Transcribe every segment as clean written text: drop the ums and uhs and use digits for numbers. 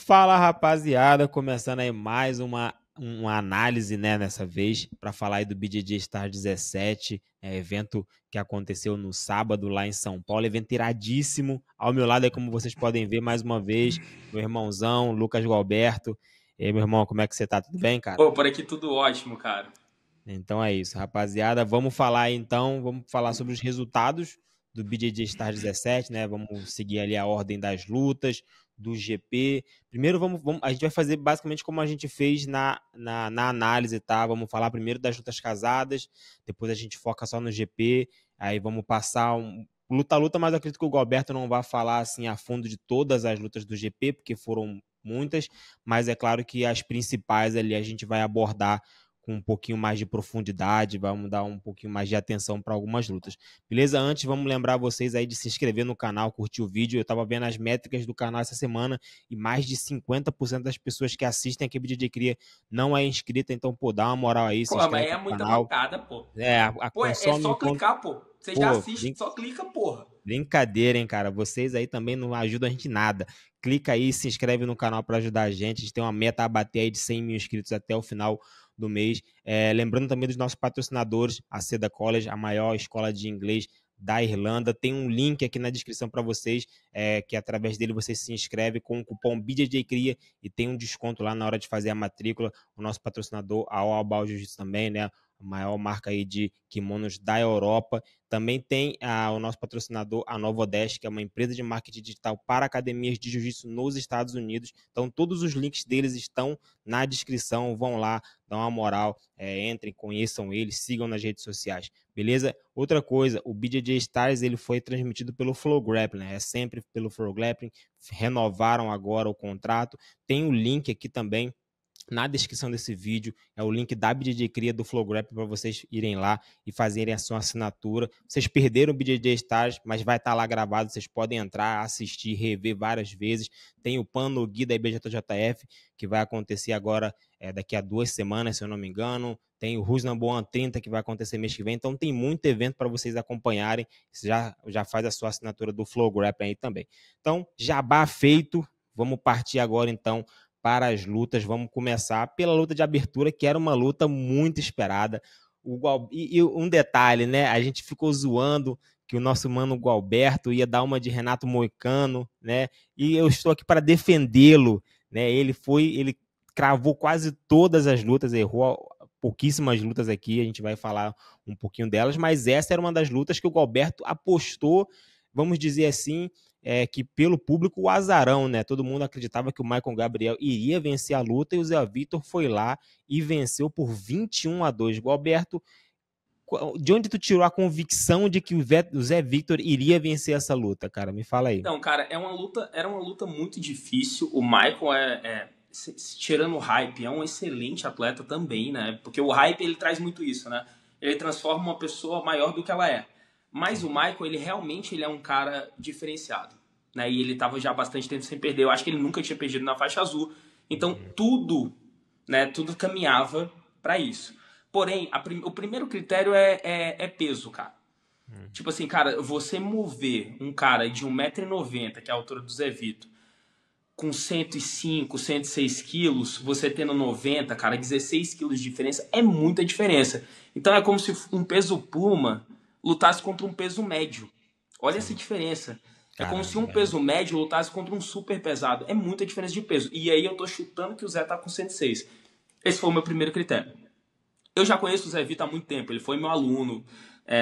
Fala, rapaziada, começando aí mais uma análise, né, nessa vez, para falar aí do BJJ Star 17, evento que aconteceu no sábado lá em São Paulo, evento iradíssimo. Ao meu lado, aí, como vocês podem ver, mais uma vez, meu irmãozão, Lucas Gualberto. E aí, meu irmão, como é que você tá? Tudo bem, cara? Pô, por aqui tudo ótimo, cara. Então é isso, rapaziada. Vamos falar aí, então, vamos falar sobre os resultados do BJJ Star 17, né? Vamos seguir ali a ordem das lutas, do GP. Primeiro, a gente vai fazer basicamente como a gente fez na análise, tá? Vamos falar primeiro das lutas casadas, depois a gente foca só no GP, aí vamos passar luta a luta, mas eu acredito que o Galberto não vai falar assim a fundo de todas as lutas do GP, porque foram muitas, mas é claro que as principais ali a gente vai abordar com um pouquinho mais de profundidade, vamos dar um pouquinho mais de atenção para algumas lutas. Beleza? Antes, vamos lembrar vocês aí de se inscrever no canal, curtir o vídeo. Eu estava vendo as métricas do canal essa semana e mais de 50% das pessoas que assistem aqui o BJJ Cria não é inscrita, então, pô, dá uma moral aí, se Pô, mas inscreve é no muita canal. mancada, pô. Pô, é Consome só o conteúdo. clicar, pô. Você já Pô, assiste, só clica, porra. brincadeira, hein, cara? Vocês aí também não ajudam a gente em nada. Clica aí, se inscreve no canal para ajudar a gente. A gente tem uma meta a bater aí de 100 mil inscritos até o final do mês. Lembrando também dos nossos patrocinadores, a Seda College, a maior escola de inglês da Irlanda. Tem um link aqui na descrição para vocês, que através dele você se inscreve com o cupom BJJCRIA e tem um desconto lá na hora de fazer a matrícula. O nosso patrocinador, a All About Jiu-Jitsu também, né? A maior marca aí de kimonos da Europa. Também tem o nosso patrocinador, a Nova Odessa, que é uma empresa de marketing digital para academias de jiu-jitsu nos Estados Unidos. Então, todos os links deles estão na descrição. Vão lá, dão uma moral, entrem, conheçam eles, sigam nas redes sociais, beleza? Outra coisa, o BJJ Stars ele foi transmitido pelo Flow Grappling, é sempre pelo Flow Grappling. Renovaram agora o contrato. Tem o link aqui também na descrição desse vídeo, é o link da BJJ Cria do Flow Grap para vocês irem lá e fazerem a sua assinatura. Vocês perderam o BJJ Stars, mas vai estar lá gravado, vocês podem entrar, assistir, rever várias vezes. Tem o PAN no Gui da IBJJF, que vai acontecer agora daqui a 2 semanas, se eu não me engano. Tem o Rusnamboan 30, que vai acontecer mês que vem. Então tem muito evento para vocês acompanharem. Você já faz a sua assinatura do Flow Grap aí também. Então, jabá feito. Vamos partir agora, então, para as lutas. Vamos começar pela luta de abertura, que era uma luta muito esperada. E um detalhe, né? A gente ficou zoando que o nosso mano Gualberto ia dar uma de Renato Moicano, né? E eu estou aqui para defendê-lo, né? Ele cravou quase todas as lutas, errou pouquíssimas lutas aqui, a gente vai falar um pouquinho delas, mas essa era uma das lutas que o Gualberto apostou, vamos dizer assim, que pelo público o azarão, né? Todo mundo acreditava que o Michael Gabriel iria vencer a luta e o Zé Vitor foi lá e venceu por 21-2. Alberto, de onde tu tirou a convicção de que o Zé Vitor iria vencer essa luta, cara? Me fala aí. Então, cara, era uma luta muito difícil. O Michael tirando o hype, é um excelente atleta também, né? Porque o hype, ele traz muito isso, né? Ele transforma uma pessoa maior do que ela é. Mas o Michael, ele é um cara diferenciado, né? E ele tava já há bastante tempo sem perder. Eu acho que ele nunca tinha perdido na faixa azul. Então, tudo, né? Tudo caminhava para isso. Porém, o primeiro critério é peso, cara. Tipo assim, cara, você mover um cara de 1,90 m, que é a altura do Zé Vito, com 105, 106 quilos, você tendo 90, cara, 16 quilos de diferença, é muita diferença. Então é como se um peso pluma lutasse contra um peso médio. Olha essa diferença. É como se um peso médio lutasse contra um super pesado. É muita diferença de peso. E aí eu tô chutando que o Zé tá com 106. Esse foi o meu primeiro critério. Eu já conheço o Zé Vito há muito tempo. Ele foi meu aluno.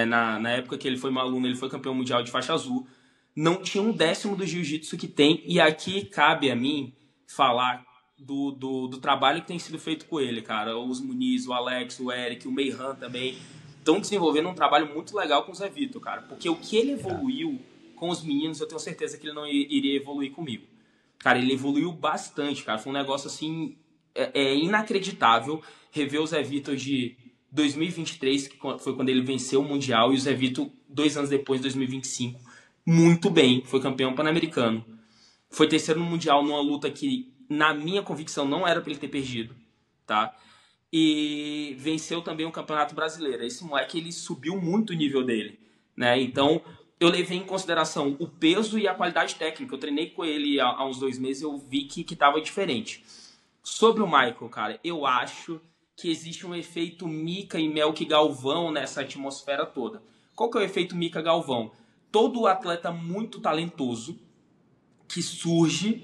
Na época que ele foi meu aluno, ele foi campeão mundial de faixa azul. Não tinha um décimo do jiu-jitsu que tem. E aqui cabe a mim falar do trabalho que tem sido feito com ele, cara. Os Muniz, o Alex, o Eric, o Meihan também estão desenvolvendo um trabalho muito legal com o Zé Vito, cara. Porque o que ele evoluiu com os meninos, eu tenho certeza que ele não iria evoluir comigo. Cara, ele evoluiu bastante, cara. Foi um negócio assim... É inacreditável rever o Zé Vitor de 2023, que foi quando ele venceu o Mundial, e o Zé Vitor, 2 anos depois, 2025, muito bem, foi campeão pan-americano. Foi terceiro no Mundial numa luta que, na minha convicção, não era pra ele ter perdido, tá? E venceu também o Campeonato Brasileiro. Esse moleque, ele subiu muito o nível dele, né? Então, eu levei em consideração o peso e a qualidade técnica. Eu treinei com ele há uns 2 meses e eu vi que tava diferente. Sobre o Michael, cara, eu acho que existe um efeito Mika e Melk Galvão nessa atmosfera toda. Qual que é o efeito Mika Galvão? Todo atleta muito talentoso que surge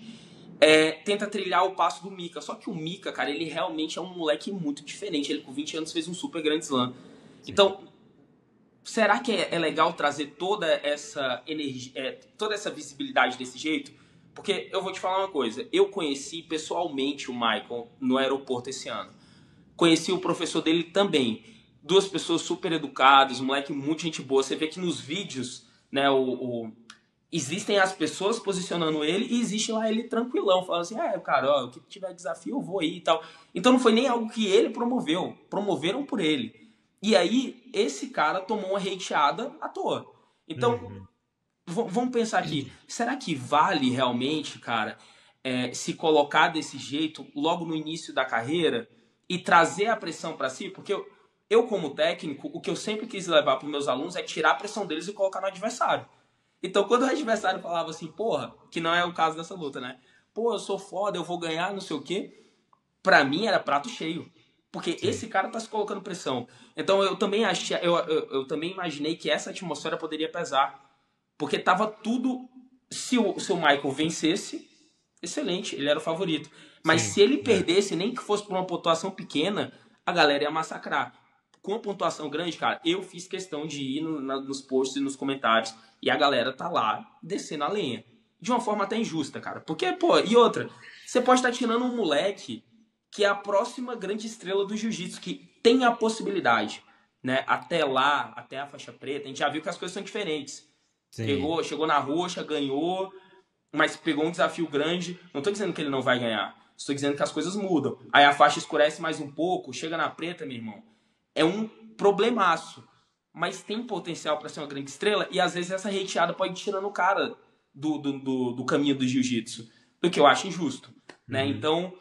tenta trilhar o passo do Mika. Só que o Mika, cara, ele realmente é um moleque muito diferente. Ele com 20 anos fez um super grande slam. Sim. Então, será que é legal trazer toda essa energia, toda essa visibilidade desse jeito? Porque eu vou te falar uma coisa. Eu conheci pessoalmente o Michael no aeroporto esse ano. Conheci o professor dele também. 2 pessoas super educadas, um moleque muito gente boa. Você vê que nos vídeos, né, existem as pessoas posicionando ele e existe lá ele tranquilão, falando assim, cara, ó, o que tiver desafio eu vou aí e tal. Então não foi nem algo que ele promoveu, promoveram por ele. E aí esse cara tomou uma hateada à toa. Então, vamos pensar aqui, será que vale realmente, cara, se colocar desse jeito logo no início da carreira e trazer a pressão para si? Porque eu como técnico, o que eu sempre quis levar para os meus alunos é tirar a pressão deles e colocar no adversário. Então, quando o adversário falava assim, porra, que não é o caso dessa luta, né? Pô, eu sou foda, eu vou ganhar, não sei o quê. Pra mim era prato cheio. Porque Sim. esse cara tá se colocando pressão. Então, eu também achei, eu também imaginei que essa atmosfera poderia pesar. Porque tava tudo... Se o Michael vencesse, excelente, ele era o favorito. Mas Sim. se ele perdesse, nem que fosse por uma pontuação pequena, a galera ia massacrar. Com a pontuação grande, cara, eu fiz questão de ir nos posts e nos comentários e a galera tá lá descendo a lenha. De uma forma até injusta, cara. Porque, pô, e outra, você pode estar tirando um moleque que é a próxima grande estrela do jiu-jitsu, que tem a possibilidade, né? Até lá, até a faixa preta, a gente já viu que as coisas são diferentes. Chegou na roxa, ganhou, mas pegou um desafio grande. Não tô dizendo que ele não vai ganhar. Estou dizendo que as coisas mudam. Aí a faixa escurece mais um pouco, chega na preta, meu irmão. É um problemaço, mas tem potencial para ser uma grande estrela e às vezes essa hateada pode ir tirando o cara do caminho do jiu-jitsu, o que eu acho injusto, né? Então,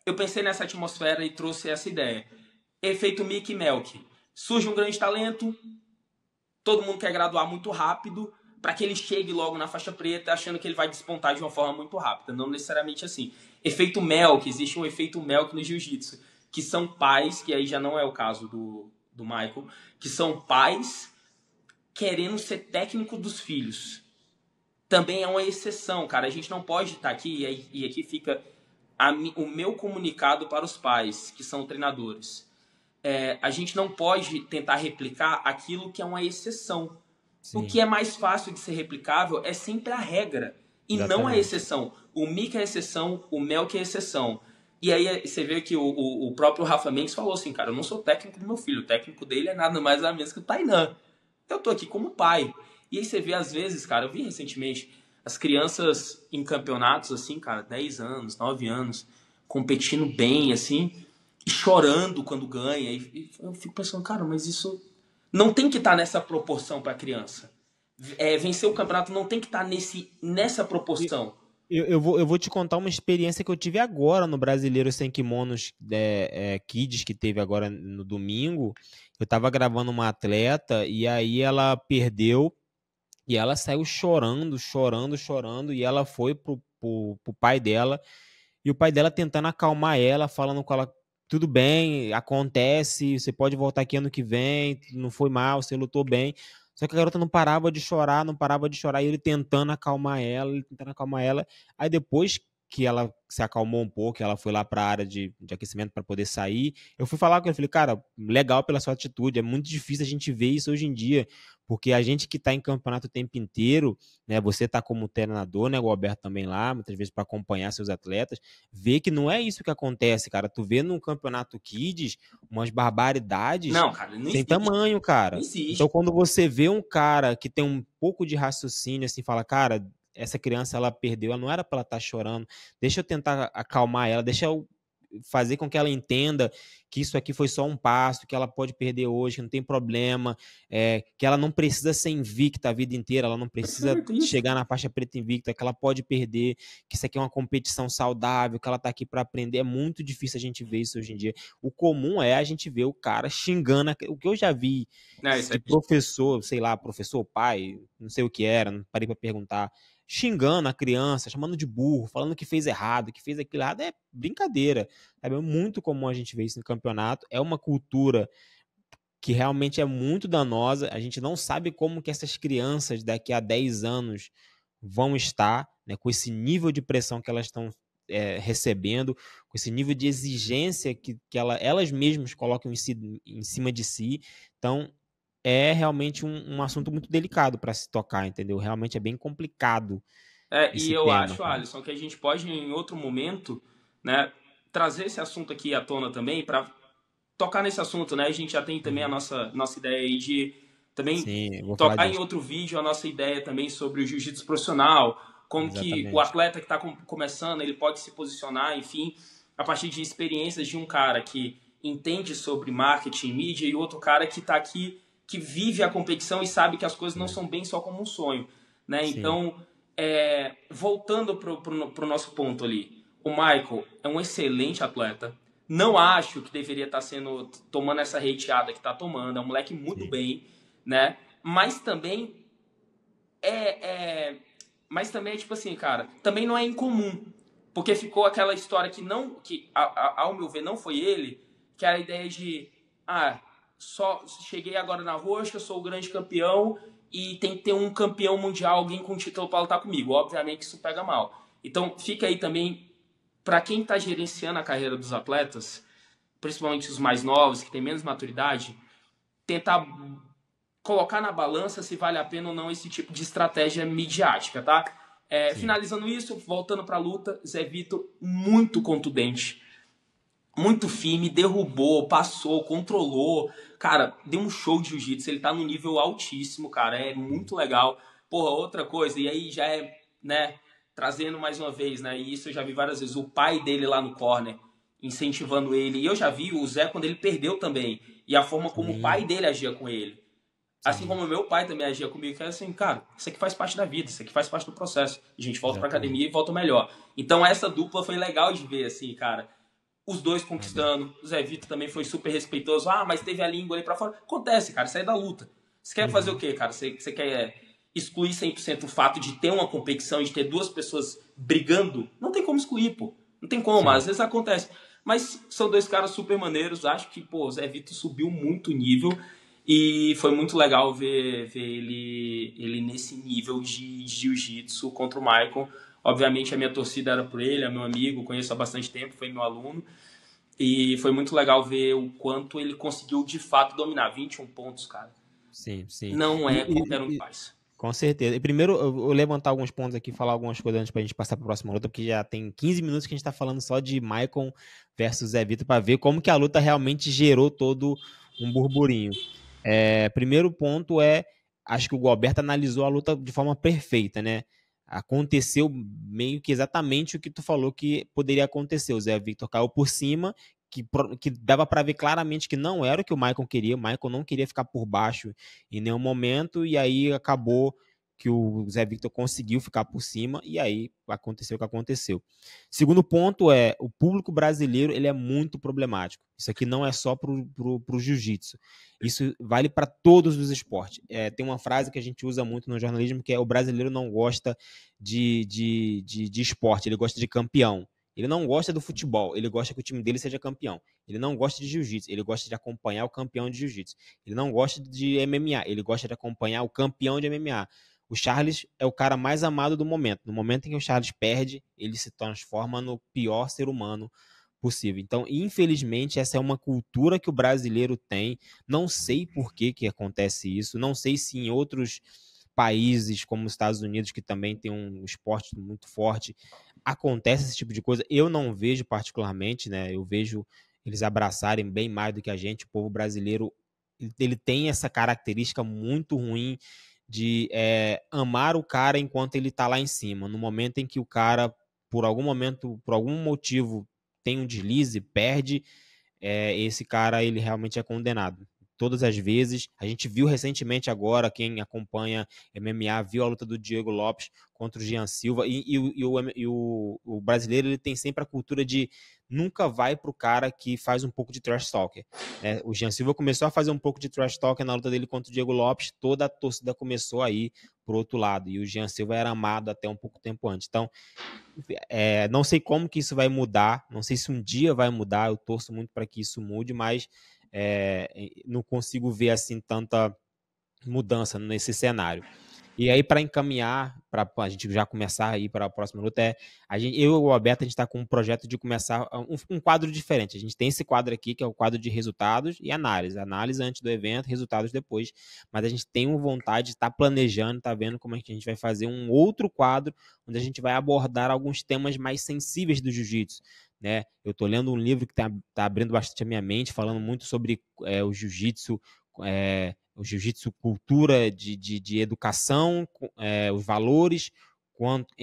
eu pensei nessa atmosfera e trouxe essa ideia. Efeito Mickey Melk. Surge um grande talento, todo mundo quer graduar muito rápido para que ele chegue logo na faixa preta achando que ele vai despontar de uma forma muito rápida. Não necessariamente assim. Efeito Melk, existe um efeito Melk no jiu-jitsu, que são pais, que aí já não é o caso do Michael, que são pais querendo ser técnico dos filhos. Também é uma exceção, cara. A gente não pode estar aqui, e aqui fica o meu comunicado para os pais, que são treinadores. A gente não pode tentar replicar aquilo que é uma exceção. Sim. O que é mais fácil de ser replicável é sempre a regra, e Exatamente. Não a exceção. O Mika é exceção, o Melk é exceção. E aí você vê que o próprio Rafa Mendes falou assim, cara, eu não sou técnico do meu filho, o técnico dele é nada mais nada menos que o Tainan. Eu tô aqui como pai. E aí você vê às vezes, cara, eu vi recentemente as crianças em campeonatos assim, cara, 10 anos, 9 anos, competindo bem, assim, e chorando quando ganha. E eu fico pensando, cara, mas isso não tem que estar nessa proporção pra criança. Vencer o campeonato não tem que estar nessa proporção. Eu vou te contar uma experiência que eu tive agora no Brasileiro Sem Kimonos Kids, que teve agora no domingo. Eu tava gravando uma atleta e aí ela perdeu e ela saiu chorando, e ela foi pro pai dela e o pai dela tentando acalmar ela, falando com ela, tudo bem, acontece, você pode voltar aqui ano que vem, não foi mal, você lutou bem. Só que a garota não parava de chorar, e ele tentando acalmar ela, Aí depois que ela se acalmou um pouco, ela foi lá para a área de aquecimento para poder sair, eu fui falar com ele, falei, cara, legal pela sua atitude, é muito difícil a gente ver isso hoje em dia, porque a gente que está em campeonato o tempo inteiro, né, você está como treinador, né, o Alberto também lá, muitas vezes para acompanhar seus atletas, vê que não é isso que acontece, cara, tu vê no campeonato Kids umas barbaridades não, cara, não sem tamanho, cara. Não existe. Então quando você vê um cara que tem um pouco de raciocínio, assim, fala, cara, essa criança, ela perdeu, ela não era para ela estar chorando, deixa eu tentar acalmar ela, deixa eu fazer com que ela entenda que isso aqui foi só um passo, que ela pode perder hoje, que não tem problema, que ela não precisa ser invicta a vida inteira, ela não precisa chegar na faixa preta invicta, que ela pode perder, que isso aqui é uma competição saudável, que ela tá aqui para aprender. É muito difícil a gente ver isso hoje em dia. O comum é a gente ver o cara xingando, o que eu já vi de professor, sei lá, professor, pai, não sei o que era, não parei para perguntar, xingando a criança, chamando de burro, falando que fez errado, que fez aquilo errado, é brincadeira, sabe? É muito comum a gente ver isso no campeonato, é uma cultura que realmente é muito danosa, a gente não sabe como que essas crianças daqui a 10 anos vão estar, né, com esse nível de pressão que elas estão recebendo, com esse nível de exigência que elas mesmas colocam em cima de si. Então, é realmente um assunto muito delicado para se tocar, entendeu? Realmente é bem complicado E esse eu tema, acho, cara. Alisson, que a gente pode, em outro momento, né, trazer esse assunto aqui à tona também, para tocar nesse assunto, né? A gente já tem também a nossa ideia aí de também Sim, eu vou falar tocar em disso. outro vídeo a nossa ideia também sobre o jiu-jitsu profissional, como que o Exatamente. atleta que está começando, ele pode se posicionar, enfim, a partir de experiências de um cara que entende sobre marketing, mídia, e outro cara que está aqui, que vive a competição e sabe que as coisas não são bem só como um sonho, né? Sim. Então, voltando pro nosso ponto ali, o Michael é um excelente atleta. Não acho que deveria estar tomando essa hateada que está tomando. É um moleque muito bem, né? Mas também mas também é tipo assim, cara, também não é incomum. Porque ficou aquela história que ao meu ver, não foi ele, que era a ideia de, só cheguei agora na roxa, sou o grande campeão e tem que ter um campeão mundial, alguém com título para lutar comigo. Obviamente isso pega mal. Então fica aí também, para quem está gerenciando a carreira dos atletas, principalmente os mais novos, que têm menos maturidade, tentar colocar na balança se vale a pena ou não esse tipo de estratégia midiática, tá? Finalizando isso, voltando para a luta, Zé Vitor muito contundente, muito firme, derrubou, passou, controlou, cara, deu um show de jiu-jitsu, ele tá no nível altíssimo, cara, é muito legal. Porra, outra coisa, e aí já né, trazendo mais uma vez, né, e isso eu já vi várias vezes, o pai dele lá no corner, incentivando ele, e eu já vi o Zé quando ele perdeu também, e a forma como o pai dele agia com ele. Assim como o meu pai também agia comigo, que era assim, cara, isso aqui faz parte da vida, isso aqui faz parte do processo. A gente volta pra academia e volta melhor. Então essa dupla foi legal de ver, assim, cara. Os dois conquistando. O Zé Vitor também foi super respeitoso. Mas teve a língua ali pra fora. Acontece, cara, isso aí é da luta. Você quer fazer o quê, cara? Você quer excluir 100% o fato de ter uma competição e de ter duas pessoas brigando? Não tem como excluir, pô. Não tem como, às vezes acontece. Mas são dois caras super maneiros. Acho que, pô, o Zé Vitor subiu muito o nível. E foi muito legal ver ele nesse nível de jiu-jitsu contra o Michael. Obviamente a minha torcida era por ele, é meu amigo, conheço há bastante tempo, foi meu aluno. E foi muito legal ver o quanto ele conseguiu de fato dominar. 21 pontos, cara. Sim, sim. Não é qualquer um que faz. Com certeza. E primeiro eu vou levantar alguns pontos aqui, falar algumas coisas antes pra gente passar pra próxima luta, porque já tem 15 minutos que a gente tá falando só de Michael versus Zé Vitor, pra ver como que a luta realmente gerou todo um burburinho. Primeiro ponto acho que o Gilberto analisou a luta de forma perfeita, né? Aconteceu meio que exatamente o que tu falou que poderia acontecer. O Zé Vitor caiu por cima, que dava para ver claramente que não era o que o Michael queria. O Michael não queria ficar por baixo em nenhum momento, e aí acabou que o Zé Victor conseguiu ficar por cima, e aí aconteceu o que aconteceu. Segundo ponto o público brasileiro ele é muito problemático. Isso aqui não é só pro jiu-jitsu. Isso vale para todos os esportes. Tem uma frase que a gente usa muito no jornalismo, que é: o brasileiro não gosta de esporte, ele gosta de campeão. Ele não gosta do futebol, ele gosta que o time dele seja campeão. Ele não gosta de jiu-jitsu, ele gosta de acompanhar o campeão de jiu-jitsu. Ele não gosta de MMA, ele gosta de acompanhar o campeão de MMA. O Charles é o cara mais amado do momento. No momento em que o Charles perde, ele se transforma no pior ser humano possível. Então, infelizmente, essa é uma cultura que o brasileiro tem. Não sei por que acontece isso. Não sei se em outros países, como os Estados Unidos, que também tem um esporte muito forte, acontece esse tipo de coisa. Eu não vejo particularmente, né? Eu vejo eles abraçarem bem mais do que a gente. O povo brasileiro, ele tem essa característica muito ruim de amar o cara enquanto ele tá lá em cima. No momento em que o cara, por algum momento, por algum motivo, tem um deslize, perde, esse cara ele realmente é condenado. Todas as vezes, a gente viu recentemente agora, quem acompanha MMA, viu a luta do Diego Lopes contra o Jean Silva, e o brasileiro ele tem sempre a cultura de nunca vai pro cara que faz um pouco de trash talker. O Jean Silva começou a fazer um pouco de trash talker na luta dele contra o Diego Lopes, toda a torcida começou a ir pro outro lado, e o Jean Silva era amado até um pouco tempo antes. Então, não sei como que isso vai mudar, não sei se um dia vai mudar, eu torço muito para que isso mude, mas não consigo ver assim tanta mudança nesse cenário. E aí, para encaminhar, para a gente já começar a ir para a próxima luta, eu e o Alberto, a gente está com um projeto de começar um quadro diferente. A gente tem esse quadro aqui, que é o quadro de resultados e análise. Análise antes do evento, resultados depois. Mas a gente tem uma vontade de estar planejando, tá vendo como é que a gente vai fazer um outro quadro, onde a gente vai abordar alguns temas mais sensíveis do jiu-jitsu. Né? Eu estou lendo um livro que está abrindo bastante a minha mente, falando muito sobre o jiu-jitsu, o jiu-jitsu cultura de educação, os valores,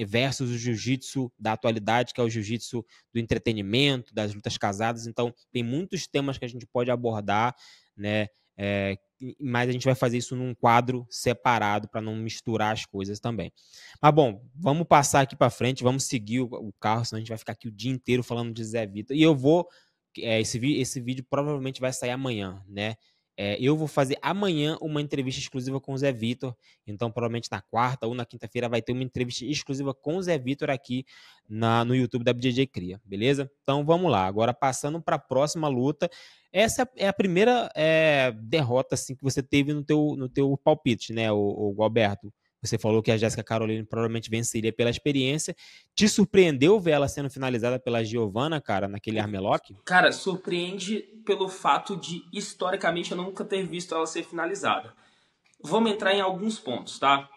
versus o jiu-jitsu da atualidade, que é o jiu-jitsu do entretenimento, das lutas casadas. Então, tem muitos temas que a gente pode abordar, né? Mas a gente vai fazer isso num quadro separado para não misturar as coisas também. Mas bom, vamos passar aqui para frente, vamos seguir o carro, senão a gente vai ficar aqui o dia inteiro falando de Zé Vitor. E eu vou, esse vídeo provavelmente vai sair amanhã, né? Eu vou fazer amanhã uma entrevista exclusiva com o Zé Vitor, então provavelmente na quarta ou na quinta-feira vai ter uma entrevista exclusiva com o Zé Vitor aqui no YouTube da BJJ Cria, beleza? Então vamos lá, agora passando para a próxima luta. Essa é a primeira derrota assim, que você teve no teu palpite, né, o Alberto? Você falou que a Jéssica Caroline provavelmente venceria pela experiência. Te surpreendeu ver ela sendo finalizada pela Giovana, cara, naquele armlock? Cara, surpreende pelo fato de, historicamente, eu nunca ter visto ela ser finalizada. Vamos entrar em alguns pontos, tá?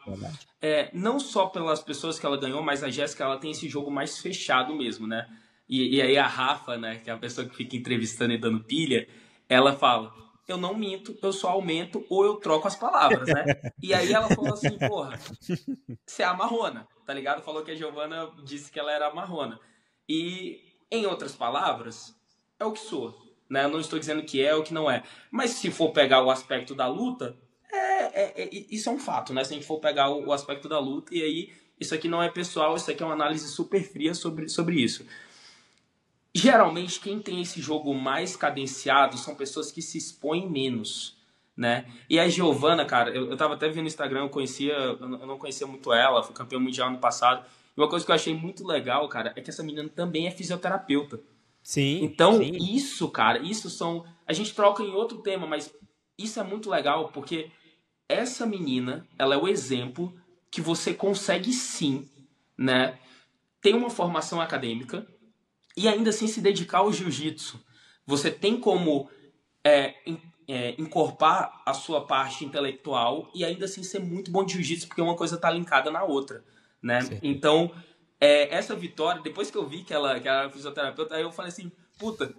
Não só pelas pessoas que ela ganhou, mas a Jéssica, ela tem esse jogo mais fechado mesmo, né? E aí a Rafa, né, que é a pessoa que fica entrevistando e dando pilha, ela fala, eu não minto, eu só aumento ou eu troco as palavras, né? E aí ela falou assim, porra, você é a marrona, tá ligado? Falou que a Giovana disse que ela era a marrona. E, em outras palavras, é o que sou, né? Eu não estou dizendo que é ou que não é. Mas se for pegar o aspecto da luta, isso é um fato, né? Se a gente for pegar o aspecto da luta, e aí isso aqui não é pessoal, isso aqui é uma análise super fria sobre isso. Geralmente, quem tem esse jogo mais cadenciado são pessoas que se expõem menos, né? E a Giovana, cara, eu tava até vendo no Instagram, eu não conhecia muito ela, fui campeão mundial ano passado. E uma coisa que eu achei muito legal, cara, é que essa menina também é fisioterapeuta. Sim. Então, sim. isso, cara, isso são... A gente troca em outro tema, mas isso é muito legal, porque essa menina, ela é o exemplo que você consegue sim, né? Ter uma formação acadêmica e ainda assim se dedicar ao jiu-jitsu. Você tem como encorpar a sua parte intelectual e ainda assim ser muito bom de jiu-jitsu, porque uma coisa tá linkada na outra, né? Sim. Então, essa vitória, depois que eu vi que ela era fisioterapeuta, aí eu falei assim, puta,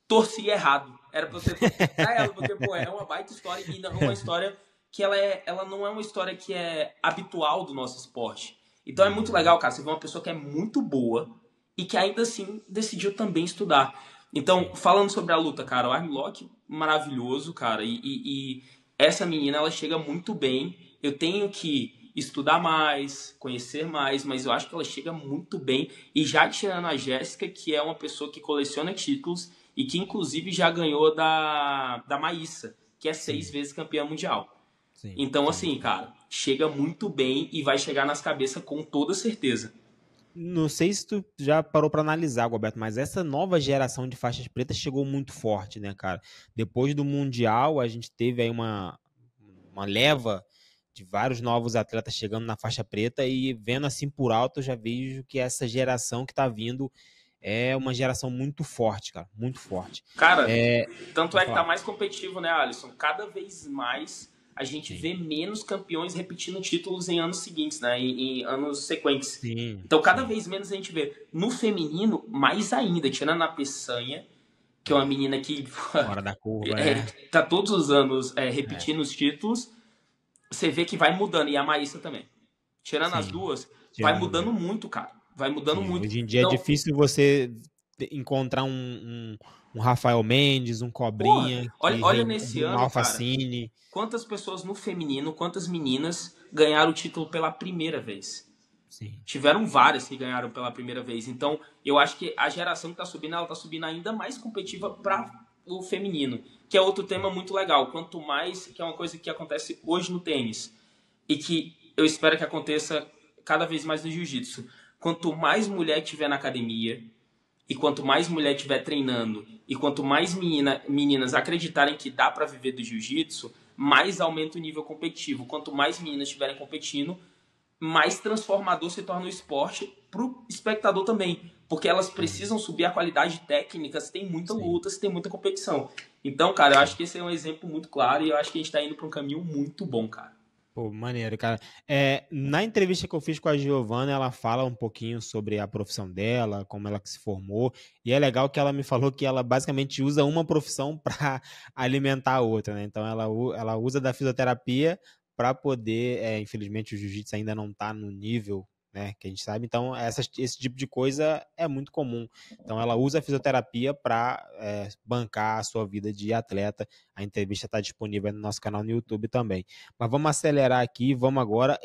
torci errado. Era pra eu ter torcido pra ela, porque, pô, é uma baita história e não é uma história que ela não é uma história que é habitual do nosso esporte. Então é muito legal, cara, você vê uma pessoa que é muito boa e que ainda assim decidiu também estudar. Então, falando sobre a luta, cara, o armlock maravilhoso, cara, e essa menina, ela chega muito bem. Eu tenho que estudar mais, conhecer mais, mas eu acho que ela chega muito bem. E já tirando a Jéssica, que é uma pessoa que coleciona títulos e que inclusive já ganhou da Maíssa, que é 6 vezes campeã mundial. Sim, então, assim, cara, chega muito bem e vai chegar nas cabeças com toda certeza. Não sei se tu já parou para analisar, Roberto, mas essa nova geração de faixas pretas chegou muito forte, né, cara? Depois do Mundial, a gente teve aí uma leva de vários novos atletas chegando na faixa preta e vendo assim por alto, eu já vejo que essa geração que tá vindo é uma geração muito forte, cara, muito forte. Cara, tanto é que tá mais competitivo, né, Alisson? Cada vez mais a gente vê menos campeões repetindo títulos em anos seguintes, né? Em anos sequentes. Sim, então, cada vez menos a gente vê. No feminino, mais ainda, tirando a Peçanha, que é uma menina que fora da curva, tá todos os anos repetindo os títulos, você vê que vai mudando. E a Maíssa também. Tirando as duas, vai mudando muito, cara. Vai mudando muito. Hoje em dia é difícil você encontrar um Rafael Mendes, um Porra, Cobrinha, olha nesse um ano, cara, Malfacine. quantas pessoas no feminino, quantas meninas ganharam o título pela primeira vez. Sim. Tiveram várias que ganharam pela primeira vez. Então, eu acho que a geração que tá subindo, ela tá subindo ainda mais competitiva para o feminino, que é outro tema muito legal. Quanto mais, que é uma coisa que acontece hoje no tênis e que eu espero que aconteça cada vez mais no jiu-jitsu. Quanto mais mulher tiver na academia e quanto mais mulher tiver treinando e quanto mais meninas acreditarem que dá para viver do jiu-jitsu, mais aumenta o nível competitivo. Quanto mais meninas estiverem competindo, mais transformador se torna o esporte pro espectador também, porque elas precisam subir a qualidade técnica, se tem muita luta, se tem muita competição. Então, cara, eu acho que esse é um exemplo muito claro e eu acho que a gente tá indo para um caminho muito bom, cara. Pô, maneiro, cara. Na entrevista que eu fiz com a Giovana, ela fala um pouquinho sobre a profissão dela, como ela se formou, e é legal que ela me falou que ela basicamente usa uma profissão para alimentar a outra, né? Então ela usa da fisioterapia para poder, infelizmente o jiu-jitsu ainda não está no nível, né, que a gente sabe, então esse tipo de coisa é muito comum. Então ela usa a fisioterapia para bancar a sua vida de atleta. A entrevista está disponível no nosso canal no YouTube também. Mas vamos acelerar aqui, vamos agora.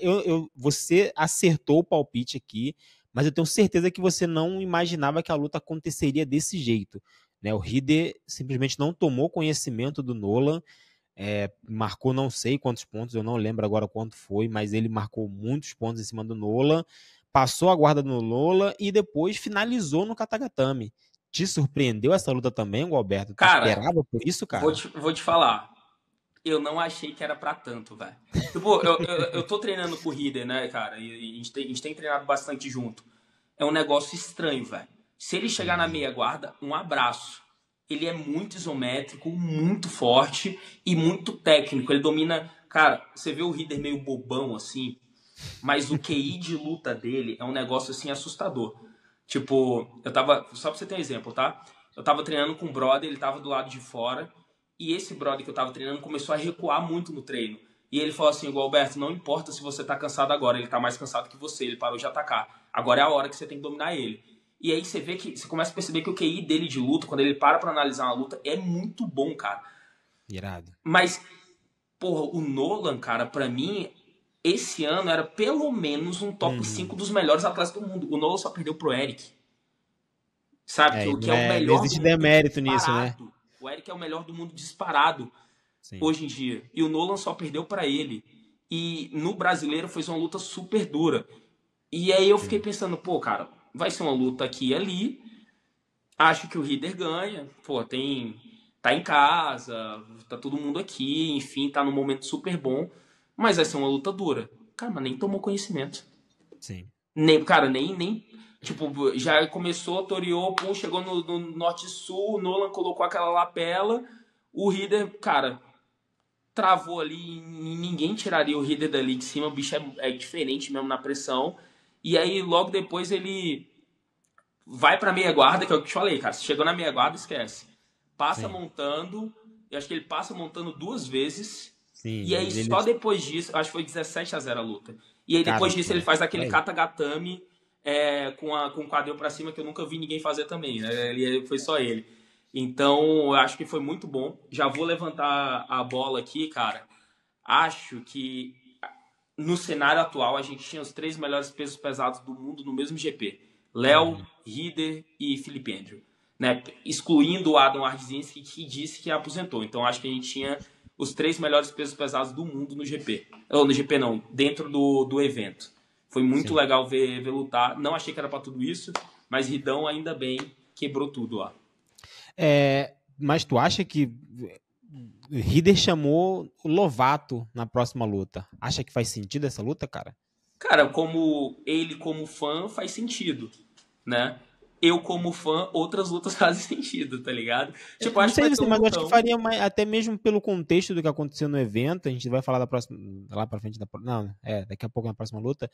Você acertou o palpite aqui, mas eu tenho certeza que você não imaginava que a luta aconteceria desse jeito, né? O Rider simplesmente não tomou conhecimento do Nolan, marcou não sei quantos pontos, eu não lembro agora quanto foi, mas ele marcou muitos pontos em cima do Nolan, passou a guarda no Nolan e depois finalizou no Katagatame. Te surpreendeu essa luta também, Alberto? Tu Cara, esperava por isso, vou cara? te, vou te falar, eu não achei que era pra tanto, velho. Tipo, eu tô treinando com o Rider, né, cara, e a gente tem treinado bastante junto. É um negócio estranho, velho. Se ele chegar na meia guarda, um abraço. Ele é muito isométrico, muito forte e muito técnico. Ele domina. Cara, você vê o Rider meio bobão assim, mas o QI de luta dele é um negócio assim assustador. Tipo, eu tava. Só pra você ter um exemplo, tá? Eu tava treinando com um brother, ele tava do lado de fora, e esse brother que eu tava treinando começou a recuar muito no treino. E ele falou assim: Alberto, não importa se você tá cansado agora, ele tá mais cansado que você, ele parou de atacar. Agora é a hora que você tem que dominar ele. E aí você vê que você começa a perceber que o QI dele de luta, quando ele para pra analisar uma luta, é muito bom, cara. Irado. Mas, porra, o Nolan, cara, pra mim, esse ano era pelo menos um top 5 dos melhores atletas do mundo. O Nolan só perdeu pro Eric. Sabe? Que é o Não melhor do existe mundo demérito nisso, né? disparado. O Eric é o melhor do mundo disparado Sim. hoje em dia. E o Nolan só perdeu pra ele. E no brasileiro foi uma luta super dura. E aí eu fiquei pensando, pô, cara, vai ser uma luta aqui e ali. Acho que o Rider ganha. Pô, tá em casa, tá todo mundo aqui, enfim, tá num momento super bom. Mas vai ser uma luta dura. Cara, mas nem tomou conhecimento. Sim. Nem, cara, nem. Tipo, já começou, toreou, pum, chegou no norte-sul, o Nolan colocou aquela lapela. O Rider, cara, travou ali e ninguém tiraria o Rider dali de cima. O bicho é diferente mesmo na pressão. E aí, logo depois, ele vai pra meia guarda, que é o que eu te falei, cara. Se chegou na meia guarda, esquece. Passa Sim. montando. Eu acho que ele passa montando 2 vezes. Sim, E aí, só depois disso, acho que foi 17-0 a luta. E aí, depois disso, ele faz aquele katagatame com o quadril pra cima, que eu nunca vi ninguém fazer também, né? Foi só ele. Então, eu acho que foi muito bom. Já vou levantar a bola aqui, cara. Acho que no cenário atual a gente tinha os 3 melhores pesos pesados do mundo no mesmo GP. Léo, Rider e Felipe Andrew. Né? Excluindo o Adam Ardzinski, que disse que aposentou. Então, acho que a gente tinha os 3 melhores pesos pesados do mundo no GP. Ou no GP não, dentro do evento. Foi muito legal ver lutar. Não achei que era pra tudo isso, mas Ridão, ainda bem, quebrou tudo lá. Mas tu acha que Rider chamou o Lovato na próxima luta? Acha que faz sentido essa luta, cara? Cara, como fã, faz sentido, né? Eu, como fã, outras lutas fazem sentido, tá ligado? Tipo, Não acho que sei vai ter você, um mas eu acho que lutão. faria mais, até mesmo pelo contexto do que aconteceu no evento. A gente vai falar da próxima, lá pra frente não, daqui a pouco na próxima luta.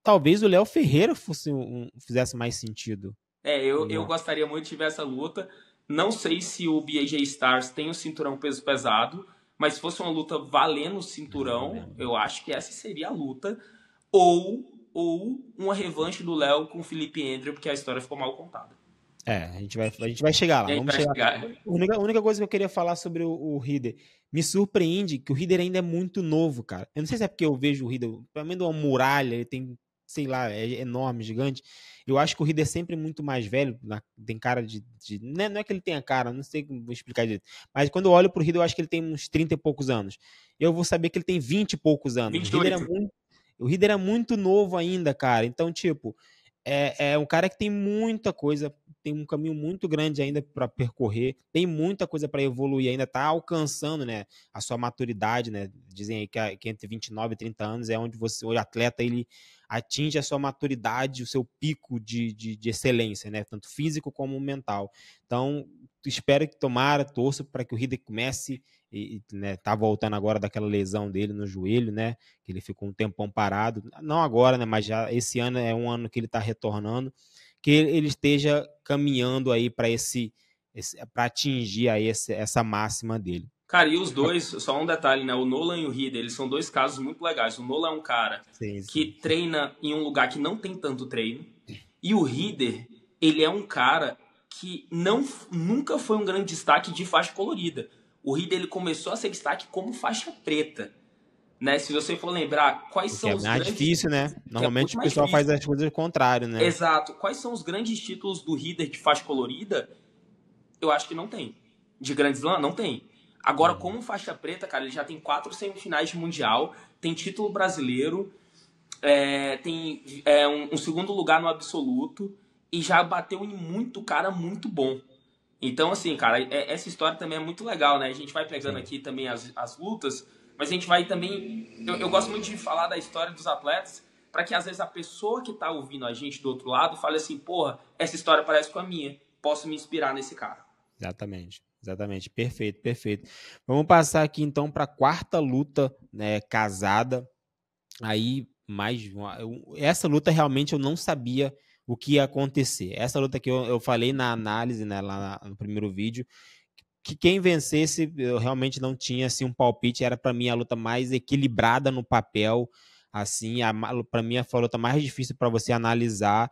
Talvez o Léo Ferreira fizesse mais sentido. Eu gostaria muito de tiver essa luta. Não sei se o BJ Stars tem o cinturão peso pesado, mas se fosse uma luta valendo o cinturão, eu acho que essa seria a luta. Ou uma revanche do Léo com o Felipe Andrew, porque a história ficou mal contada. A gente vai chegar E lá, a gente vamos vai chegar. chegar. A única coisa que eu queria falar sobre o Reader, me surpreende que o Reader ainda é muito novo, cara. Eu não sei se é porque eu vejo o Reader, pelo menos uma muralha, ele tem, sei lá, é enorme, gigante. Eu acho que o Reader é sempre muito mais velho, tem cara não é que ele tenha cara, não sei como vou explicar direito. Mas quando eu olho pro Reader, eu acho que ele tem uns 30 e poucos anos. Eu vou saber que ele tem 20 e poucos anos. 28. O Reader é muito novo ainda, cara. Então, tipo, é um cara que tem muita coisa, tem um caminho muito grande ainda para percorrer, tem muita coisa para evoluir ainda, tá alcançando, né, a sua maturidade, né? Dizem aí que entre 29 e 30 anos é onde o atleta ele atinge a sua maturidade, o seu pico de excelência, né, tanto físico como mental. Então, espero que torço para que o Reader comece né, tá voltando agora daquela lesão dele no joelho, né, que ele ficou um tempão parado, não agora, né, mas já esse ano é um ano que ele está retornando, que ele esteja caminhando aí para para atingir aí essa máxima dele. Cara, e os dois, só um detalhe, né? O Nolan e o Reader, eles são dois casos muito legais. O Nolan é um cara que treina em um lugar que não tem tanto treino. E o Reader, ele é um cara que nunca foi um grande destaque de faixa colorida. O Reader, ele começou a ser destaque como faixa preta. Né? Se você for lembrar, quais são os grandes... difícil, né? Normalmente o pessoal faz as coisas ao contrário, né? Exato. Quais são os grandes títulos do Reader de faixa colorida? Eu acho que não tem. De Grand Slam, não tem. Agora, como faixa preta, cara, ele já tem 4 semifinais de Mundial, tem título brasileiro, tem um segundo lugar no absoluto e já bateu em muito cara muito bom. Então, assim, cara, essa história também é muito legal, né? A gente vai pegando aqui também as lutas, mas a gente vai também... Eu gosto muito de falar da história dos atletas para que, às vezes, a pessoa que tá ouvindo a gente do outro lado fale assim, porra, essa história parece com a minha, posso me inspirar nesse cara. Exatamente, perfeito. Vamos passar aqui então para a quarta luta, né, casada. Aí essa luta realmente eu não sabia o que ia acontecer. Essa luta que eu falei na análise, né, lá no primeiro vídeo, que quem vencesse eu realmente não tinha assim um palpite. Era para mim a luta mais equilibrada no papel, assim, para mim foi a luta mais difícil para você analisar.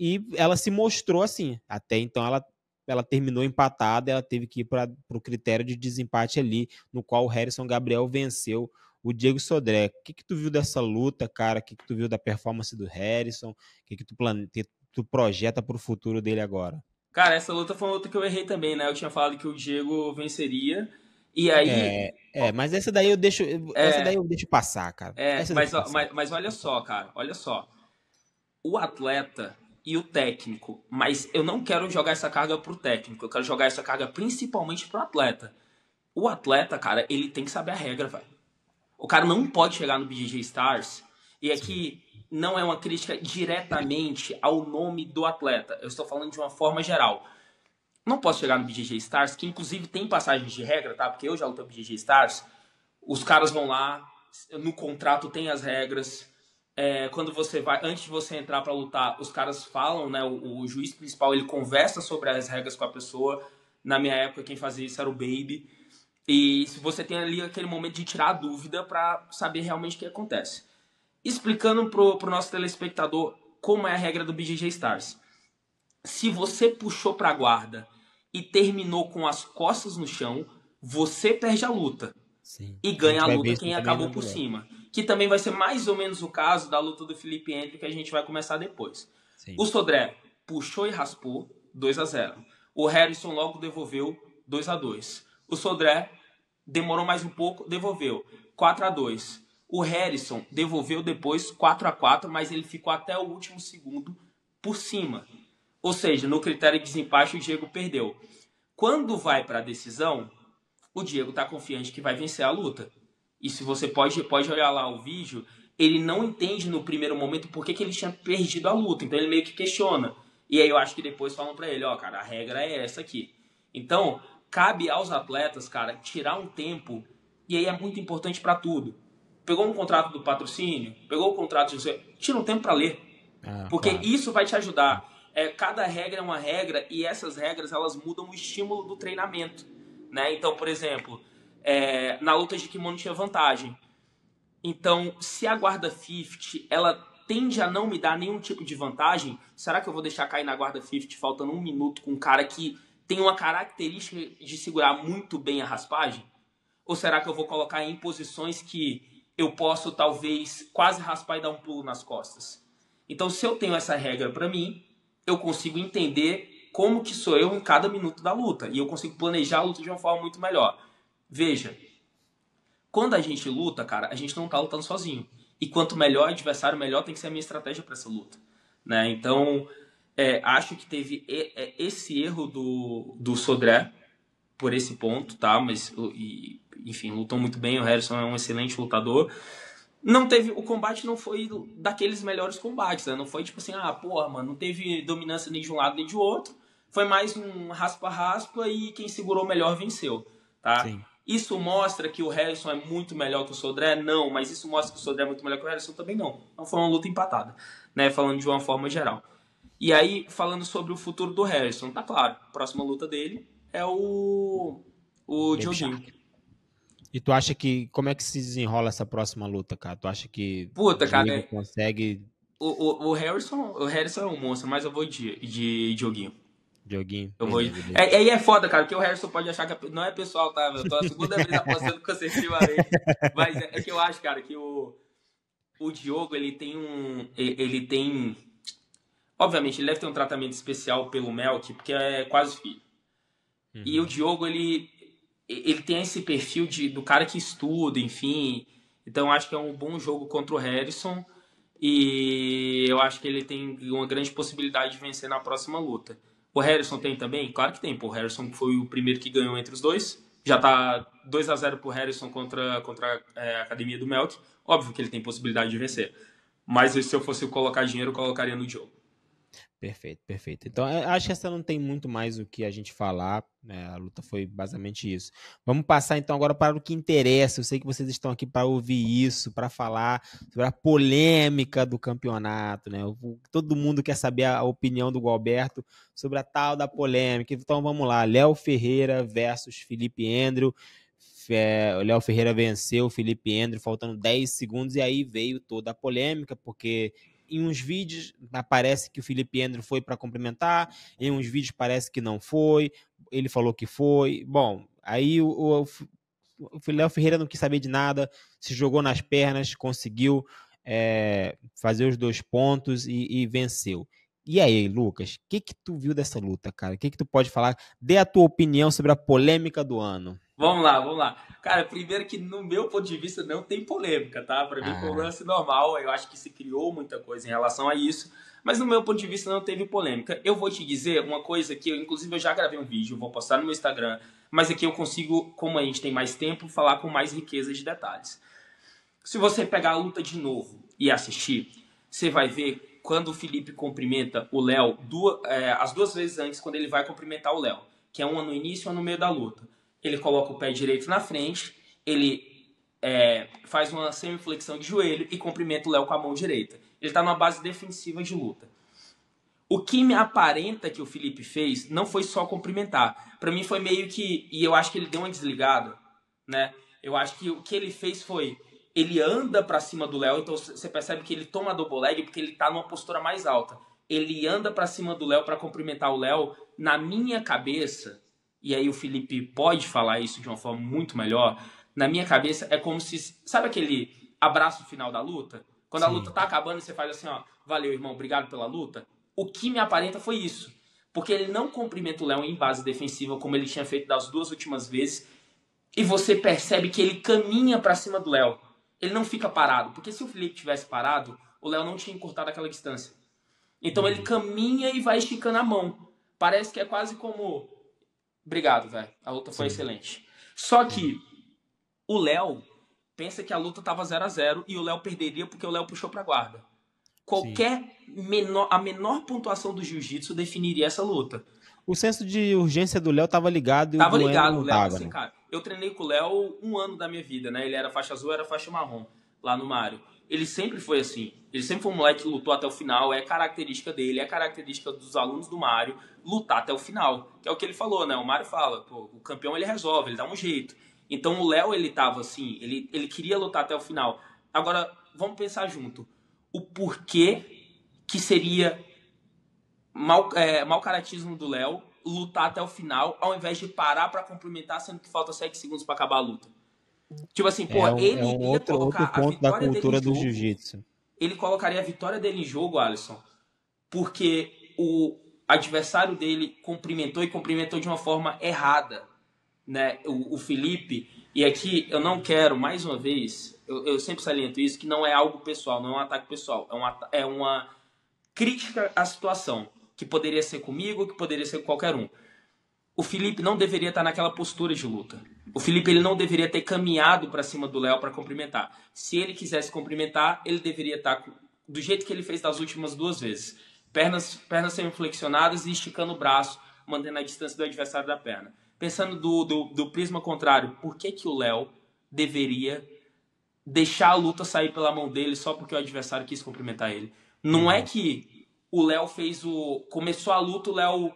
E ela se mostrou assim. Até então ela terminou empatada, ela teve que ir para o critério de desempate ali, no qual o Harrison Gabriel venceu o Diego Sodré. O que tu viu dessa luta, cara? O que tu viu da performance do Harrison? O que tu projeta para o futuro dele agora? Cara, essa luta foi uma luta que eu errei também, né? Eu tinha falado que o Diego venceria, e aí... mas essa daí eu deixo passar, cara. Mas olha só, cara, olha só. O atleta e o técnico, mas eu não quero jogar essa carga pro técnico, eu quero jogar essa carga principalmente pro atleta. O atleta, cara, ele tem que saber a regra, velho. O cara não pode chegar no BJJ Stars, e aqui não é uma crítica diretamente ao nome do atleta, eu estou falando de uma forma geral. Não posso chegar no BJJ Stars, que inclusive tem passagens de regra, tá? Porque eu já lutei BJJ Stars, os caras vão lá, no contrato tem as regras, quando você vai, antes de você entrar para lutar, os caras falam, né? O juiz principal ele conversa sobre as regras com a pessoa. Na minha época, quem fazia isso era o Baby. E se você tem ali aquele momento de tirar a dúvida para saber realmente o que acontece. Explicando pro nosso telespectador como é a regra do BJJ Stars. Se você puxou para a guarda e terminou com as costas no chão, você perde a luta. Sim. E ganha a luta quem acabou por cima. Que também vai ser mais ou menos o caso da luta do Felipe Henry, que a gente vai começar depois. Sim. O Sodré puxou e raspou, 2-0. O Harrison logo devolveu, 2-2. O Sodré demorou mais um pouco, devolveu, 4-2. O Harrison devolveu depois, 4-4, mas ele ficou até o último segundo por cima. Ou seja, no critério de desempate, o Diego perdeu. Quando vai para a decisão, o Diego está confiante que vai vencer a luta. E se você pode olhar lá o vídeo, ele não entende no primeiro momento por que ele tinha perdido a luta. Então ele meio que questiona. E aí eu acho que depois falam para ele, ó, cara, a regra é essa aqui. Então, cabe aos atletas, cara, tirar um tempo. E aí é muito importante para tudo. Pegou um contrato do patrocínio, pegou o contrato de... Tira um tempo para ler. Porque claro, isso vai te ajudar. Cada regra é uma regra e essas regras, elas mudam o estímulo do treinamento. Né? Então, por exemplo, na luta de kimono tinha vantagem. Então, se a guarda 50 ela tende a não me dar nenhum tipo de vantagem, será que eu vou deixar cair na guarda 50 faltando 1 minuto com um cara que tem uma característica de segurar muito bem a raspagem? Ou será que eu vou colocar em posições que eu posso talvez quase raspar e dar um pulo nas costas? Então, se eu tenho essa regra para mim, eu consigo entender como que sou eu em cada minuto da luta. E eu consigo planejar a luta de uma forma muito melhor. Veja, quando a gente luta, cara, a gente não tá lutando sozinho. E quanto melhor o adversário, melhor tem que ser a minha estratégia para essa luta. Né? Então, acho que teve esse erro do Sodré por esse ponto, tá? Mas, enfim, lutou muito bem. O Harrison é um excelente lutador. O combate não foi daqueles melhores combates, né? Não foi tipo assim, porra, mano, não teve dominância nem de um lado nem de outro. Foi mais um raspa-raspa e quem segurou melhor venceu, tá? Sim. Isso mostra que o Harrison é muito melhor que o Sodré? Não, mas isso mostra que o Sodré é muito melhor que o Harrison? Também não. Então foi uma luta empatada, né? Falando de uma forma geral. E aí, falando sobre o futuro do Harrison, tá claro, a próxima luta dele é o Dioguinho. E tu acha que, como é que se desenrola essa próxima luta, cara? Tu acha que Diego consegue... O Harrison é um monstro, mas eu vou de Dioguinho. Dioguinho. Eu vou... Aí é foda, cara, porque o Harrison pode achar que não é pessoal, tá? Eu tô a segunda vez apostando consecutivamente. Mas é que eu acho, cara, que o Diogo, ele tem... Obviamente, ele deve ter um tratamento especial pelo Melk, porque é quase filho. Uhum. E o Diogo, ele tem esse perfil do cara que estuda, enfim. Então, acho que é um bom jogo contra o Harrison. E eu acho que ele tem uma grande possibilidade de vencer na próxima luta. O Harrison tem também? Claro que tem. Pô, o Harrison foi o primeiro que ganhou entre os dois. Já tá 2-0 pro Harrison contra a Academia do Melk. Óbvio que ele tem possibilidade de vencer. Mas se eu fosse colocar dinheiro, eu colocaria no Diogo. Perfeito, perfeito. Então, acho que essa não tem muito mais o que a gente falar, né? A luta foi basicamente isso. Vamos passar, então, agora para o que interessa. Eu sei que vocês estão aqui para ouvir isso, para falar sobre a polêmica do campeonato, né? Todo mundo quer saber a opinião do Gualberto sobre a tal da polêmica. Então, vamos lá. Léo Ferreira versus Felipe Endrio. O Léo Ferreira venceu o Felipe Endrio, faltando 10 segundos, e aí veio toda a polêmica, porque... Em uns vídeos parece que o Felipe Endrio foi para cumprimentar, em uns vídeos parece que não foi, ele falou que foi. Bom, aí o Léo Ferreira não quis saber de nada, se jogou nas pernas, conseguiu fazer os 2 pontos e venceu. E aí, Lucas, o que tu viu dessa luta, cara? O que tu pode falar? Dê a tua opinião sobre a polêmica do ano. Vamos lá. Cara, primeiro que no meu ponto de vista não tem polêmica, tá? Pra mim foi um lance normal, eu acho que se criou muita coisa em relação a isso, mas no meu ponto de vista não teve polêmica. Eu vou te dizer uma coisa que, inclusive eu já gravei um vídeo, vou postar no meu Instagram, mas aqui eu consigo, como a gente tem mais tempo, falar com mais riqueza de detalhes. Se você pegar a luta de novo e assistir, você vai ver quando o Felipe cumprimenta o Léo, as 2 vezes antes, quando ele vai cumprimentar o Léo, que é uma no início e uma no meio da luta. Ele coloca o pé direito na frente, ele faz uma semiflexão de joelho e cumprimenta o Léo com a mão direita. Ele está numa base defensiva de luta. O que me aparenta que o Felipe fez não foi só cumprimentar. Para mim foi meio que... E eu acho que ele deu uma desligada, né? Eu acho que o que ele fez foi... Ele anda para cima do Léo, então você percebe que ele toma double leg porque ele está numa postura mais alta. Ele anda para cima do Léo para cumprimentar o Léo. Na minha cabeça... E aí o Felipe pode falar isso de uma forma muito melhor. Na minha cabeça é como se... Sabe aquele abraço final da luta? Quando a luta tá acabando você faz assim, ó... Valeu, irmão, obrigado pela luta. O que me aparenta foi isso. Porque ele não cumprimenta o Léo em base defensiva como ele tinha feito das 2 últimas vezes. E você percebe que ele caminha pra cima do Léo. Ele não fica parado. Porque se o Felipe tivesse parado, o Léo não tinha encurtado aquela distância. Então ele caminha e vai esticando a mão. Parece que é quase como... Obrigado, velho. A luta foi excelente. Só que o Léo pensa que a luta tava 0-0 e o Léo perderia porque o Léo puxou pra guarda. A menor pontuação do jiu-jitsu definiria essa luta. O senso de urgência do Léo tava ligado. Tava ligado, o Léo, assim, cara. Eu treinei com o Léo 1 ano da minha vida, né? Ele era faixa azul, era faixa marrom, lá no Mário. Ele sempre foi assim. Ele sempre foi um moleque que lutou até o final. É característica dele, é característica dos alunos do Mário lutar até o final. Que é o que ele falou, né? O Mário fala, pô, o campeão ele resolve, ele dá um jeito. Então o Léo, ele tava assim, ele queria lutar até o final. Agora, vamos pensar junto. o porquê que seria mau caratismo do Léo lutar até o final, ao invés de parar pra cumprimentar, sendo que falta 7 segundos pra acabar a luta. Tipo assim, pô, É ele um ia outro colocar a ponto da vitória dele em cultura do jogo, jiu-jitsu. ele colocaria a vitória dele em jogo, Alisson, porque o adversário dele cumprimentou de uma forma errada, né? O Felipe, e aqui eu não quero, mais uma vez, eu sempre saliento isso, que não é algo pessoal, não é um ataque pessoal, é uma crítica à situação, que poderia ser comigo, que poderia ser com qualquer um. O Felipe não deveria estar naquela postura de luta. O Felipe ele não deveria ter caminhado para cima do Léo para cumprimentar. Se ele quisesse cumprimentar, ele deveria estar do jeito que ele fez das últimas 2 vezes. Pernas semi-flexionadas e esticando o braço, mantendo a distância do adversário da perna. Pensando do prisma contrário, por que o Léo deveria deixar a luta sair pela mão dele só porque o adversário quis cumprimentar ele? Não é que o Léo começou a luta, o Léo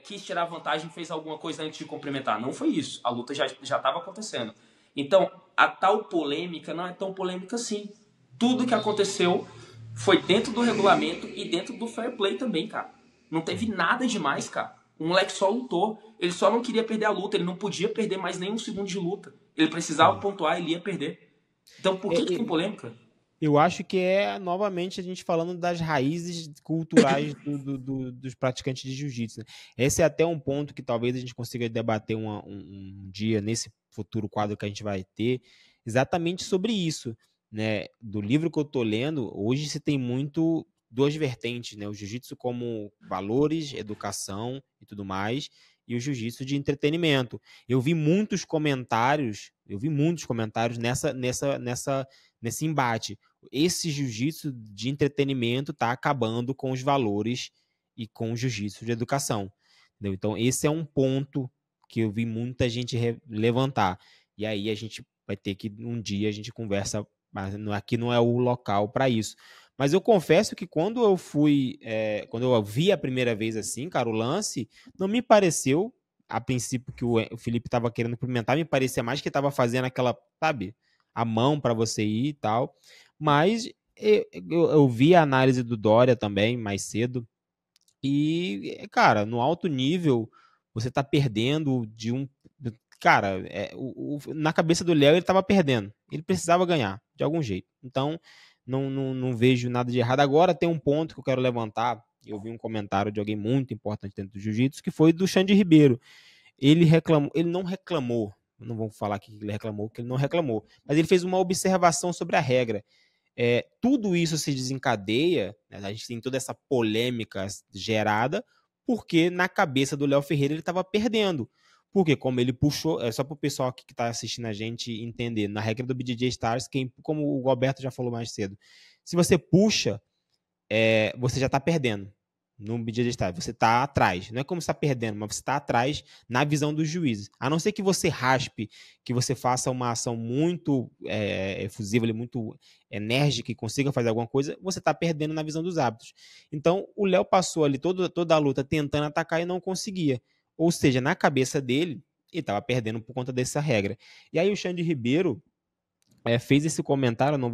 quis tirar vantagem, fez alguma coisa antes de cumprimentar. Não foi isso. A luta já estava acontecendo. Então, a tal polêmica não é tão polêmica assim. Tudo que aconteceu foi dentro do regulamento e dentro do fair play também, cara. Não teve nada demais, cara. O moleque só lutou. Ele só não queria perder a luta. Ele não podia perder mais nenhum segundo de luta. Ele precisava pontuar, ele ia perder. Então, por que tem polêmica? Eu acho que é, novamente, a gente falando das raízes culturais dos praticantes de jiu-jitsu. Né? Esse é até um ponto que talvez a gente consiga debater um dia, nesse futuro quadro que a gente vai ter, exatamente sobre isso. Né? Do livro que eu estou lendo, hoje se tem muito 2 vertentes, né? O jiu-jitsu como valores, educação e tudo mais, e o jiu-jitsu de entretenimento. Eu vi muitos comentários nesse embate. Esse jiu-jitsu de entretenimento está acabando com os valores e com o jiu-jitsu de educação. Entendeu? Então, esse é um ponto que eu vi muita gente levantar. E aí a gente vai ter que, um dia, a gente conversa, mas aqui não é o local para isso. Mas eu confesso que quando eu quando eu vi a primeira vez assim, cara, o lance, não me pareceu, a princípio, que o Felipe estava querendo cumprimentar, me parecia mais que estava fazendo aquela, sabe, a mão para você ir e tal. Mas eu vi a análise do Dória também mais cedo. E, cara, no alto nível, você tá perdendo de um. Cara, na cabeça do Léo ele tava perdendo. Ele precisava ganhar, de algum jeito. Então, não vejo nada de errado. Agora tem um ponto que eu quero levantar. Eu vi um comentário de alguém muito importante dentro do jiu-jitsu, que foi do Xande Ribeiro. Ele não reclamou. Não vou falar que ele reclamou, porque ele não reclamou. Mas ele fez uma observação sobre a regra. Tudo isso se desencadeia, né, a gente tem toda essa polêmica gerada, porque na cabeça do Léo Ferreira ele estava perdendo. Porque como ele puxou, só para o pessoal que está assistindo a gente entender, na regra do BJJ Stars, como o Roberto já falou mais cedo, se você puxa, você já está perdendo. No BJJ Stars, você está atrás. Não é como você está perdendo, mas você está atrás na visão dos juízes. A não ser que você raspe, que você faça uma ação muito efusiva, muito enérgica e consiga fazer alguma coisa, você está perdendo na visão dos árbitros. Então, o Léo passou ali toda a luta tentando atacar e não conseguia. Ou seja, na cabeça dele, ele estava perdendo por conta dessa regra. E aí o Xande Ribeiro fez esse comentário, não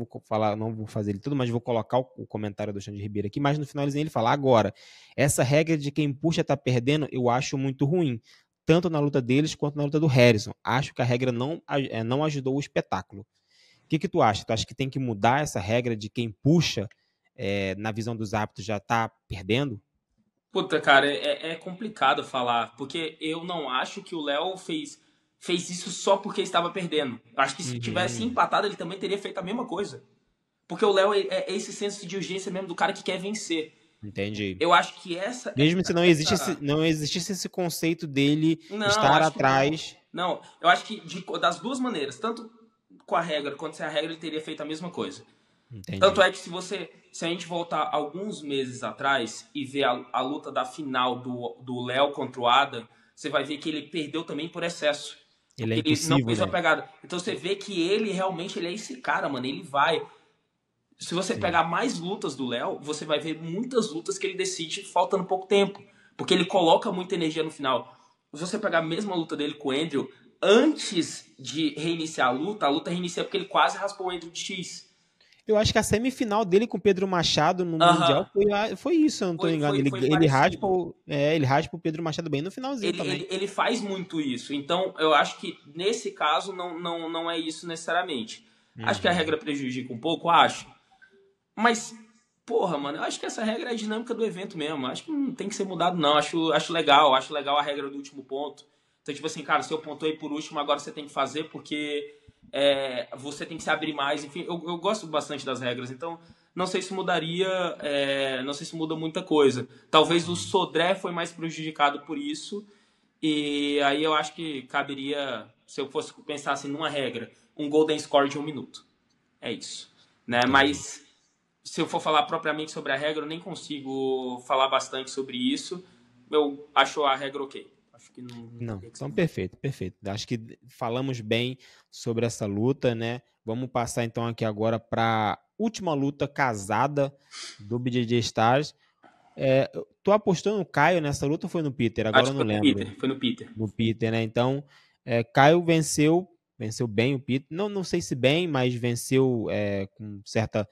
vou fazer ele tudo, mas vou colocar o comentário do Xande Ribeiro aqui, mas no finalzinho ele fala, agora, essa regra de quem puxa tá perdendo, eu acho muito ruim, tanto na luta deles quanto na luta do Harrison. Acho que a regra não ajudou o espetáculo. O que tu acha? Tu acha que tem que mudar essa regra de quem puxa, na visão dos árbitros, já tá perdendo? Puta, cara, é complicado falar, porque eu não acho que o Léo fez isso só porque estava perdendo. Acho que se tivesse empatado, ele também teria feito a mesma coisa. Porque o Léo é esse senso de urgência mesmo do cara que quer vencer. Entendi. Eu acho que essa... Mesmo se não existisse esse conceito dele estar atrás... Não, eu acho que das duas maneiras, tanto com a regra quanto sem a regra, ele teria feito a mesma coisa. Entendi. Tanto é que se a gente voltar alguns meses atrás e ver a luta da final do Léo contra o Adam, você vai ver que ele perdeu também por excesso. Ele é impossível, não fez né? uma pegada. Então você vê que ele realmente é esse cara, mano. Ele vai. Se você pegar mais lutas do Léo, você vai ver muitas lutas que ele decide faltando pouco tempo. Porque ele coloca muita energia no final. Se você pegar a mesma luta dele com o Andrew, antes de reiniciar a luta reinicia porque ele quase raspou o Andrew de X. Eu acho que a semifinal dele com o Pedro Machado no Mundial Aham, foi isso, se eu não estou foi, enganado. foi, Ele, foi ele raspa parecido. ele raspa o Pedro Machado bem no finalzinho Ele, também. ele, ele faz muito isso. Então, eu acho que nesse caso não é isso necessariamente. Acho que a Uhum. regra prejudica um pouco, acho. Mas, porra, mano, eu acho que essa regra é a dinâmica do evento mesmo. Acho que não tem que ser mudado, não. Acho legal a regra do último ponto. Então, tipo assim, cara, se eu pontuei por último, agora você tem que fazer porque você tem que se abrir mais. Enfim, eu gosto bastante das regras. Então, não sei se mudaria, não sei se muda muita coisa. Talvez o Sodré foi mais prejudicado por isso. E aí eu acho que caberia, se eu fosse pensar assim numa regra, um golden score de 1 minuto. É isso. Né? Entendi. Mas se eu for falar propriamente sobre a regra, eu nem consigo falar bastante sobre isso. Eu acho a regra ok. Acho que não Não, teria que ser então mudado. perfeito, perfeito. Acho que falamos bem sobre essa luta, né? Vamos passar então aqui agora para última luta casada do BJJ Stars. Tu apostou no Caio nessa luta ou foi no Peter? Agora Acho eu que não foi no lembro. Peter. Foi no Peter. No Peter, né? Então, Caio venceu bem o Peter. Não sei se bem, mas venceu com certa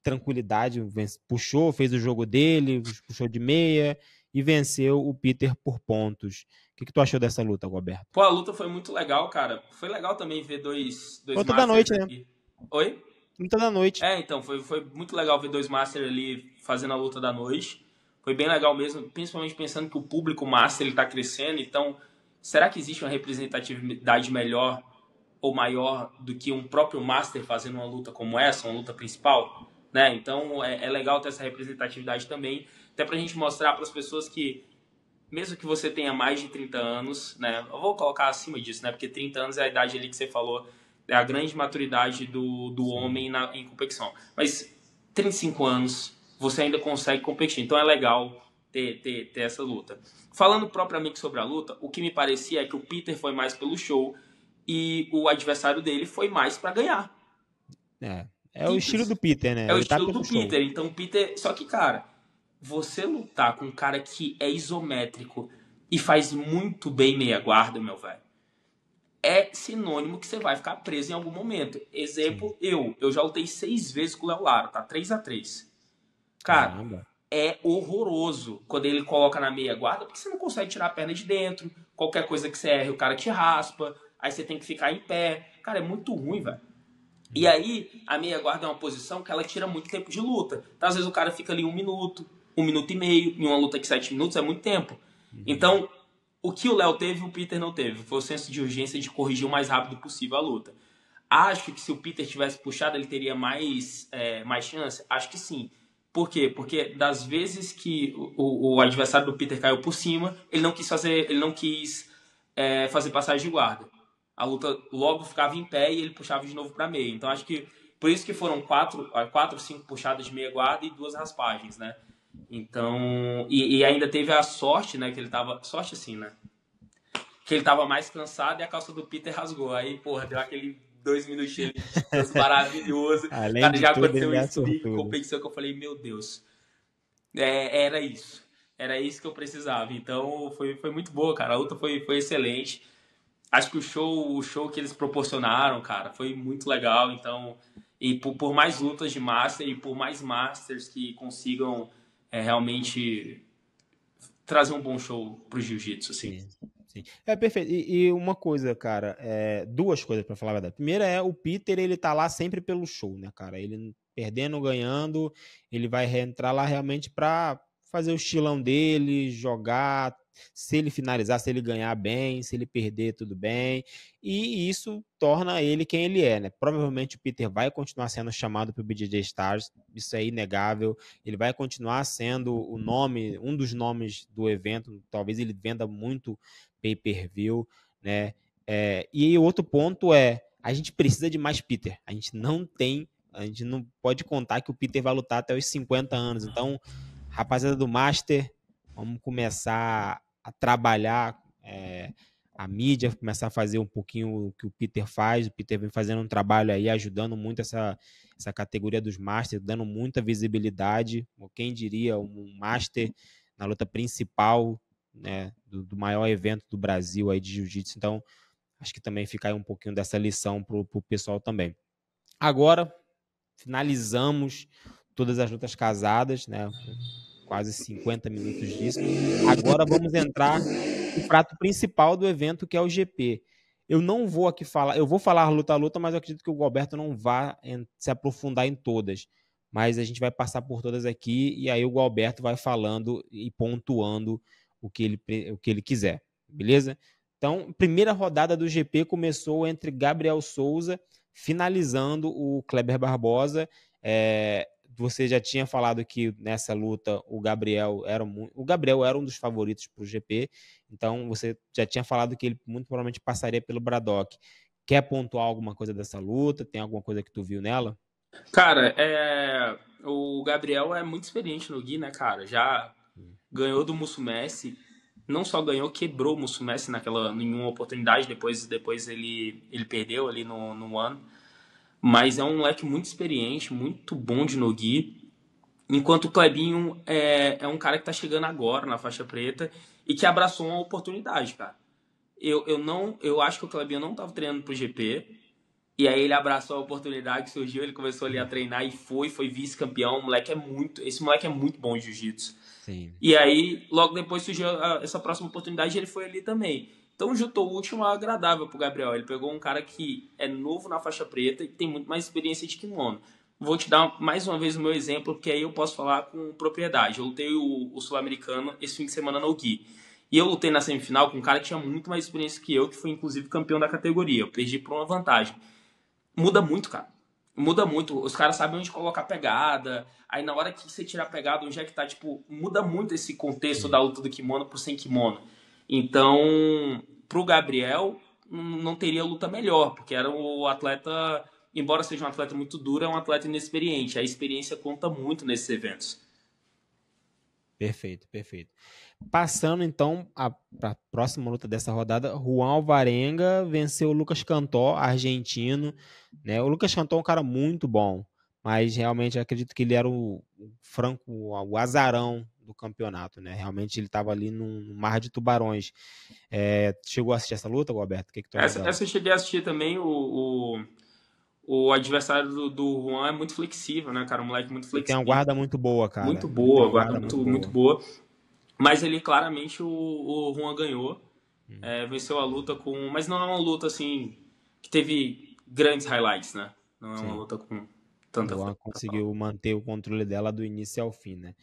tranquilidade, puxou, fez o jogo dele, puxou de meia e venceu o Peter por pontos. O que tu achou dessa luta, Roberto? Pô, a luta foi muito legal, cara. Foi legal também ver dois Luta da Masters noite, né? ali. Oi? Luta da noite. Então, foi muito legal ver dois Masters ali fazendo a luta da noite. Foi bem legal mesmo, principalmente pensando que o público Master ele tá crescendo. Então, será que existe uma representatividade melhor ou maior do que um próprio Master fazendo uma luta como essa, uma luta principal? Né? Então, é legal ter essa representatividade também, até pra gente mostrar para as pessoas que, mesmo que você tenha mais de 30 anos, né? Eu vou colocar acima disso, né? Porque 30 anos é a idade ali que você falou, é a grande maturidade do Sim. homem em competição. Mas 35 anos, você ainda consegue competir. Então é legal ter essa luta. Falando propriamente sobre a luta, o que me parecia é que o Peter foi mais pelo show e o adversário dele foi mais para ganhar. É o estilo do Simples. Peter, É né? o Ele tá estilo pelo do show. Peter. Então, o Peter. Só que, cara, você lutar com um cara que é isométrico e faz muito bem meia guarda, meu velho, é sinônimo que você vai ficar preso em algum momento. Sim. Exemplo, eu já lutei 6 vezes com o Léo Lara, tá 3-3. Cara, Caramba. é horroroso quando ele coloca na meia guarda, porque você não consegue tirar a perna de dentro. Qualquer coisa que você erre, o cara te raspa. Aí você tem que ficar em pé. Cara, é muito ruim, velho. E aí, a meia guarda é uma posição que ela tira muito tempo de luta. Então, às vezes, o cara fica ali 1 minuto, 1 minuto e meio. Em uma luta de 7 minutos é muito tempo. Uhum. Então, o que o Léo teve, o Peter não teve. Foi o senso de urgência de corrigir o mais rápido possível a luta. Acho que se o Peter tivesse puxado, ele teria mais chance? Acho que sim. Por quê? Porque das vezes que o adversário do Peter caiu por cima, ele não quis fazer passagem de guarda. A luta logo ficava em pé e ele puxava de novo para meia. Então acho que por isso que foram quatro, 5 puxadas de meia guarda e 2 raspagens, né? Então e ainda teve a sorte, né? Que ele tava sorte assim, né? Que ele tava mais cansado e a calça do Peter rasgou. Aí, porra, deu aquele 2 minutinhos de descanso maravilhoso. Além Cara, de já tudo, aconteceu ele é isso comigo em sortudo. competição que eu falei, meu Deus, era isso. Era isso que eu precisava. Então foi muito boa, cara. A luta foi excelente. Acho que o show que eles proporcionaram, cara, foi muito legal. Então, e por mais lutas de Master e por mais Masters que consigam realmente trazer um bom show pro Jiu-Jitsu, assim. Sim, sim. É perfeito. E uma coisa, cara, duas coisas pra falar a verdade. Primeira o Peter, ele tá lá sempre pelo show, né, cara? Ele perdendo ou ganhando, ele vai entrar lá realmente pra fazer o estilão dele, jogar. Se ele finalizar, se ele ganhar bem, se ele perder, tudo bem. E isso torna ele quem ele é, né? Provavelmente o Peter vai continuar sendo chamado pro BJJ Stars, isso é inegável. Ele vai continuar sendo o nome, um dos nomes do evento. Talvez ele venda muito pay-per-view, né? E outro ponto a gente precisa de mais Peter. A gente não pode contar que o Peter vai lutar até os 50 anos. Então, rapaziada do Master, vamos começar a trabalhar a mídia, começar a fazer um pouquinho o que o Peter faz. O Peter vem fazendo um trabalho aí, ajudando muito essa categoria dos Masters, dando muita visibilidade. Quem diria um Master na luta principal, né, do maior evento do Brasil aí de Jiu-Jitsu. Então, acho que também fica aí um pouquinho dessa lição pro pessoal também. Agora, finalizamos todas as lutas casadas, né? Quase 50 minutos disso. Agora vamos entrar no prato principal do evento, que é o GP. Eu não vou aqui falar, eu vou falar luta a luta, mas eu acredito que o Alberto não vá se aprofundar em todas. Mas a gente vai passar por todas aqui e aí o Alberto vai falando e pontuando o que ele quiser, beleza? Então, primeira rodada do GP começou entre Gabriel Souza finalizando o Kleber Barbosa. Você já tinha falado que nessa luta o Gabriel era um dos favoritos para o GP, então você já tinha falado que ele muito provavelmente passaria pelo Braddock. Quer pontuar alguma coisa dessa luta? Tem alguma coisa que tu viu nela? Cara, o Gabriel é muito experiente no Gui, né, cara? Já ganhou do Musso Messi, não só ganhou, quebrou o Musso Messi em uma oportunidade, depois ele perdeu ali no ano. Mas é um moleque muito experiente, muito bom de no-gi. Enquanto o Clebinho é um cara que tá chegando agora na faixa preta e que abraçou uma oportunidade, cara. Eu acho que o Clebinho não tava treinando pro GP. E aí ele abraçou a oportunidade que surgiu, ele começou ali a treinar e foi vice-campeão. Esse moleque é muito bom em jiu-jitsu. Sim. E aí, logo depois surgiu essa próxima oportunidade e ele foi ali também. Então juntou o último ao agradável pro Gabriel. Ele pegou um cara que é novo na faixa preta e tem muito mais experiência de kimono. Vou te dar mais uma vez o meu exemplo, porque aí eu posso falar com propriedade. Eu lutei o Sul-Americano esse fim de semana no Gui. E eu lutei na semifinal com um cara que tinha muito mais experiência que eu, que foi inclusive campeão da categoria. Eu perdi por uma vantagem. Muda muito, cara. Muda muito. Os caras sabem onde colocar a pegada. Aí na hora que você tira a pegada, onde é que tá, tipo, muda muito esse contexto da luta do kimono pro sem kimono. Então, pro Gabriel, não teria luta melhor, porque era o atleta, embora seja um atleta muito duro, é um atleta inexperiente. A experiência conta muito nesses eventos. Perfeito, perfeito. Passando então para a próxima luta dessa rodada, Juan Alvarenga venceu o Lucas Cantó, argentino, né? O Lucas Cantó é um cara muito bom, mas realmente acredito que ele era o franco, o azarão do campeonato, né? Realmente ele estava ali num mar de tubarões. Chegou a assistir essa luta, Roberto? O que tu acha dela? Essa eu cheguei a assistir também. O adversário do Juan é muito flexível, né, cara? Um moleque muito flexível. Ele tem uma guarda muito boa, cara. Muito boa, guarda muito boa. Mas ele, claramente, o Juan ganhou. Venceu a luta com... Mas não é uma luta, assim, que teve grandes highlights, né? Não é uma luta com tanta... O Juan conseguiu manter o controle dela do início ao fim, né?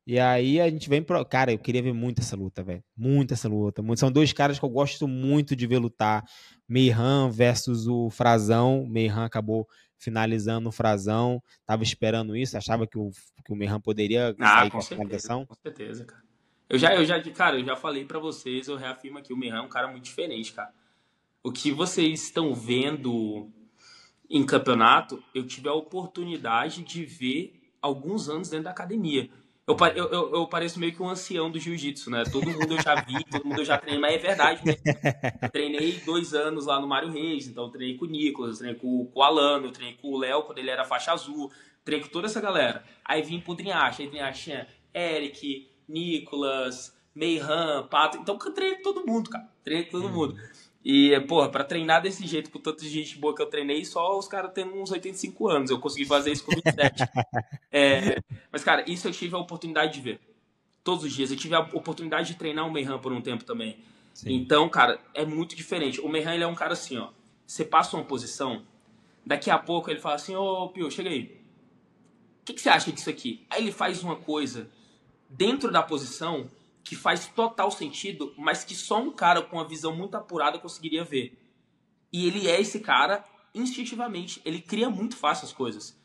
E aí a gente vem pro... Cara, eu queria ver muito essa luta, velho. Muito essa luta. São dois caras que eu gosto muito de ver lutar. Meihan versus o Frazão. Meihan acabou finalizando o Frazão. Tava esperando isso. Achava que o Meihan poderia sair com a finalização. Com certeza, cara. Eu já falei pra vocês, eu reafirmo aqui, o Meihan é um cara muito diferente, cara. O que vocês estão vendo em campeonato, eu tive a oportunidade de ver alguns anos dentro da academia. Eu pareço meio que um ancião do jiu-jitsu, né? Todo mundo eu já vi, todo mundo eu já treinei, mas é verdade mesmo. Eu treinei 2 anos lá no Mário Reis, então eu treinei com o Nicolas, eu treinei com o Alano, eu treinei com o Léo quando ele era faixa azul, treinei com toda essa galera. Aí vim pro Drinhache, aí Drinhache tinha Eric, Nicolas, Meihan, Pato, então eu treinei com todo mundo, cara. Treinei com todo mundo. E, porra, pra treinar desse jeito, com tanta gente boa que eu treinei, só os caras tendo uns 85 anos. Eu consegui fazer isso com 27. Mas, cara, isso eu tive a oportunidade de ver. Todos os dias. Eu tive a oportunidade de treinar o Meihan por um tempo também. Sim. Então, cara, é muito diferente. O Meihan, ele é um cara assim, ó. Você passa uma posição, daqui a pouco ele fala assim, ô, Pio, chega aí. O que você acha disso aqui? Aí ele faz uma coisa dentro da posição que faz total sentido, mas que só um cara com uma visão muito apurada conseguiria ver. E ele é esse cara instintivamente. Ele cria muito fácil as coisas.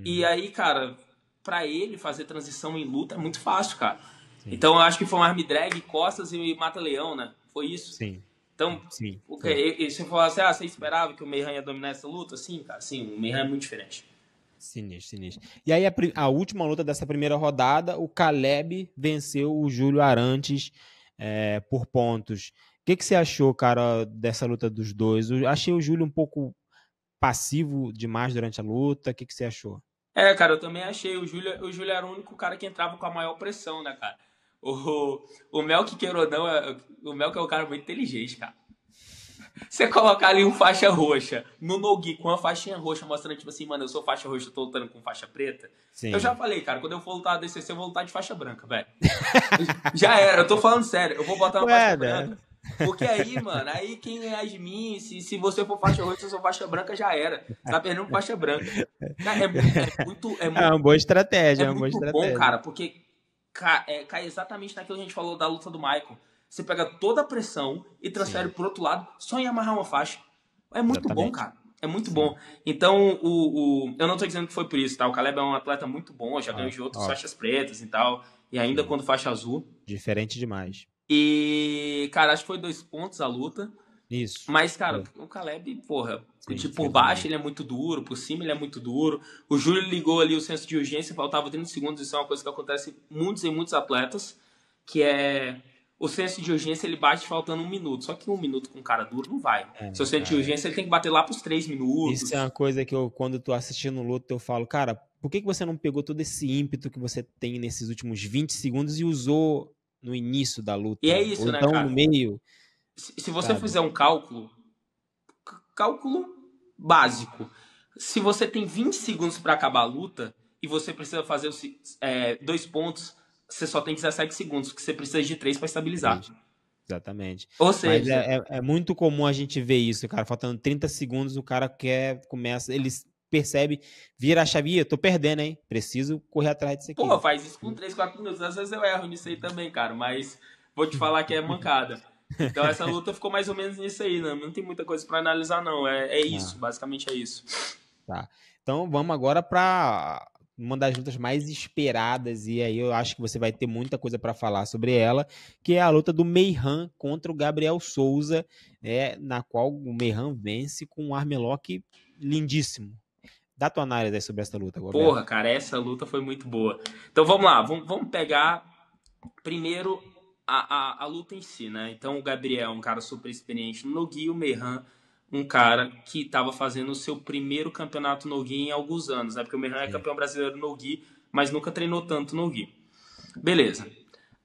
E aí, cara, pra ele fazer transição em luta é muito fácil, cara. Sim. Então eu acho que foi um arm drag, costas e mata-leão, né? Foi isso? Sim. Então, sim. E se você falar assim, você esperava que o Meihan ia dominar essa luta? Sim, cara, sim, o Meihan é muito diferente. Sinistro. E aí a última luta dessa primeira rodada, o Caleb venceu o Júlio Arantes por pontos. O que você achou, cara, dessa luta dos dois? Eu achei o Júlio um pouco passivo demais durante a luta. O que você achou? Cara, eu também achei. O Júlio era o único cara que entrava com a maior pressão, né, cara? O Melk, queira ou não, o Melk é um cara muito inteligente, cara. Você colocar ali um faixa roxa no no-gi com uma faixinha roxa mostrando, tipo assim, mano, eu sou faixa roxa, eu tô lutando com faixa preta. Eu já Sim. falei, cara, quando eu for lutar DCC, eu vou lutar de faixa branca, velho. Já era, eu tô falando sério. Eu vou botar uma faixa Ué, né? branca. Porque aí, mano, aí quem ganhar de mim, se você for faixa roxa, eu sou faixa branca, já era. Você tá perdendo faixa branca. Cara, É uma boa estratégia, é é uma boa muito bom, estratégia. cara, porque cai exatamente naquilo que a gente falou da luta do Michael. Você pega toda a pressão e transfere Sim, pro outro lado só em amarrar uma faixa. É muito bom, exatamente. cara. É muito Sim. bom. Então, eu não tô dizendo que foi por isso, tá? O Caleb é um atleta muito bom, já ganhou Ó, de outras ó, faixas pretas e tal, e ainda sim. quando faixa azul. Diferente demais. E, cara, acho que foi 2 pontos a luta. Isso. Mas, cara, Foi. o Caleb, porra, Sim, por fez baixo um. ele é muito duro, por cima ele é muito duro. O Júlio ligou ali o senso de urgência, faltava 30 segundos, isso é uma coisa que acontece muitos e muitos atletas, que é o senso de urgência ele bate faltando 1 minuto. Só que 1 minuto com um cara duro não vai. Seu É, senso de cara. urgência ele tem que bater lá pros 3 Isso é uma minutos. coisa que eu, quando eu tô assistindo luta, eu falo, cara, por que que você não pegou todo esse ímpeto que você tem nesses últimos 20 segundos e usou no início da E é luta? Ou isso, né, então no cara? meio, Se você sabe? fizer um cálculo básico. Se você tem 20 segundos para acabar a luta e você precisa fazer 2 pontos, você só tem 17 segundos, porque você precisa de 3 para estabilizar. Três. Exatamente. Ou Mas seja, é muito comum a gente ver isso, cara. Faltando 30 segundos, o cara começa, ele percebe, vira a chave, "Ih, eu tô perdendo, hein? Preciso correr atrás disso pô, aqui." faz isso com 3, 4 minutos. Às vezes eu erro nisso aí também, cara, mas vou te falar que é mancada. Então essa luta ficou mais ou menos nisso aí, né? Não tem muita coisa para analisar, não. É Ah, isso, basicamente é isso. tá. Então vamos agora para uma das lutas mais esperadas, e aí eu acho que você vai ter muita coisa para falar sobre ela, que é a luta do Meihan contra o Gabriel Souza, na qual o Meihan vence com um armlock lindíssimo. Dá tua análise aí sobre essa luta, Roberto. Porra, cara, essa luta foi muito boa. Então vamos lá, vamos pegar primeiro a luta em si, né? Então o Gabriel, um cara super experiente no Nogi, o Meihan, um cara que estava fazendo o seu primeiro campeonato Nogi em alguns anos, né? Porque o Meihan é Sim. campeão brasileiro Nogi, mas nunca treinou tanto Nogi. Beleza.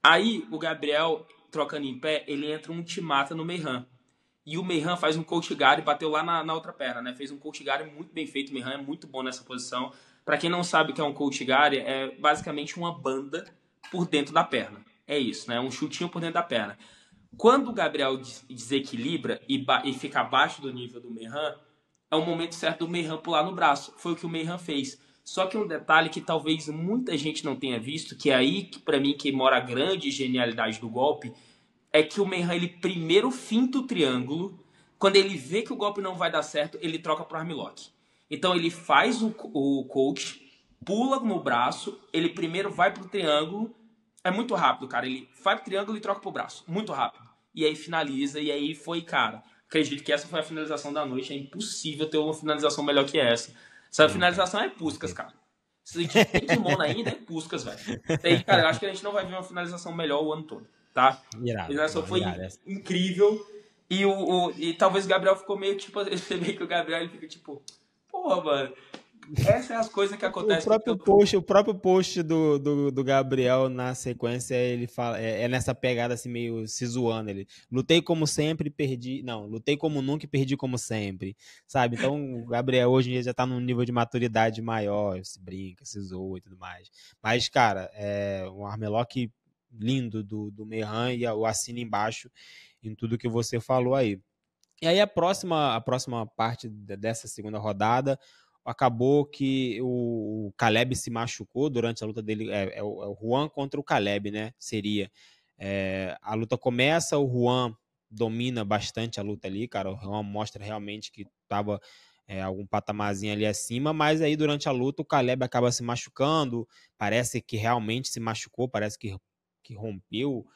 Aí o Gabriel, trocando em pé, ele entra um te-mata no Meihan. E o Meihan faz um Kouchigari e bateu lá na outra perna, né? Fez um Kouchigari muito bem feito. O Meihan é muito bom nessa posição. Para quem não sabe o que é um Kouchigari, é basicamente uma banda por dentro da perna. É isso, né? Um chutinho por dentro da perna. Quando o Gabriel desequilibra e fica abaixo do nível do Meihan, é o momento certo do Meihan pular no braço. Foi o que o Meihan fez. Só que um detalhe que talvez muita gente não tenha visto, que é aí que para mim que mora a grande genialidade do golpe, é que o Meihan ele primeiro finta o triângulo, quando ele vê que o golpe não vai dar certo, ele troca pro armlock. Então ele faz o coach, pula no braço, ele primeiro vai pro triângulo, é muito rápido, cara, ele vai pro triângulo e troca pro braço, muito rápido. E aí finaliza, e aí foi, cara, acredito que essa foi a finalização da noite, é impossível ter uma finalização melhor que essa. Essa Não, cara. finalização é Puskas, cara. Se tem kimono ainda, é Puskas, velho. Isso aí, cara, eu acho que a gente não vai ver uma finalização melhor o ano todo, tá? A Irado. finalização Não, foi irado. incrível. E talvez o Gabriel ficou meio tipo. Você vê que o Gabriel ele fica tipo. Porra, mano. Essas são as coisas que acontecem no O próprio post do Gabriel na sequência, ele fala, é nessa pegada assim, meio se zoando. Ele lutei como sempre, perdi. Não, lutei como nunca e perdi como sempre. Sabe? Então o Gabriel hoje em dia já tá num nível de maturidade maior, se brinca, se zoa e tudo mais. Mas, cara, um armlock lindo do Meihan e o assino embaixo em tudo que você falou aí. E aí a próxima parte dessa segunda rodada acabou que o Caleb se machucou durante a luta dele. É o Juan contra o Caleb, né? Seria. A luta começa, o Juan domina bastante a luta ali, cara. O Juan mostra realmente que estava algum patamarzinho ali acima, mas aí durante a luta o Caleb acaba se machucando. Parece que realmente se machucou, parece que rompeu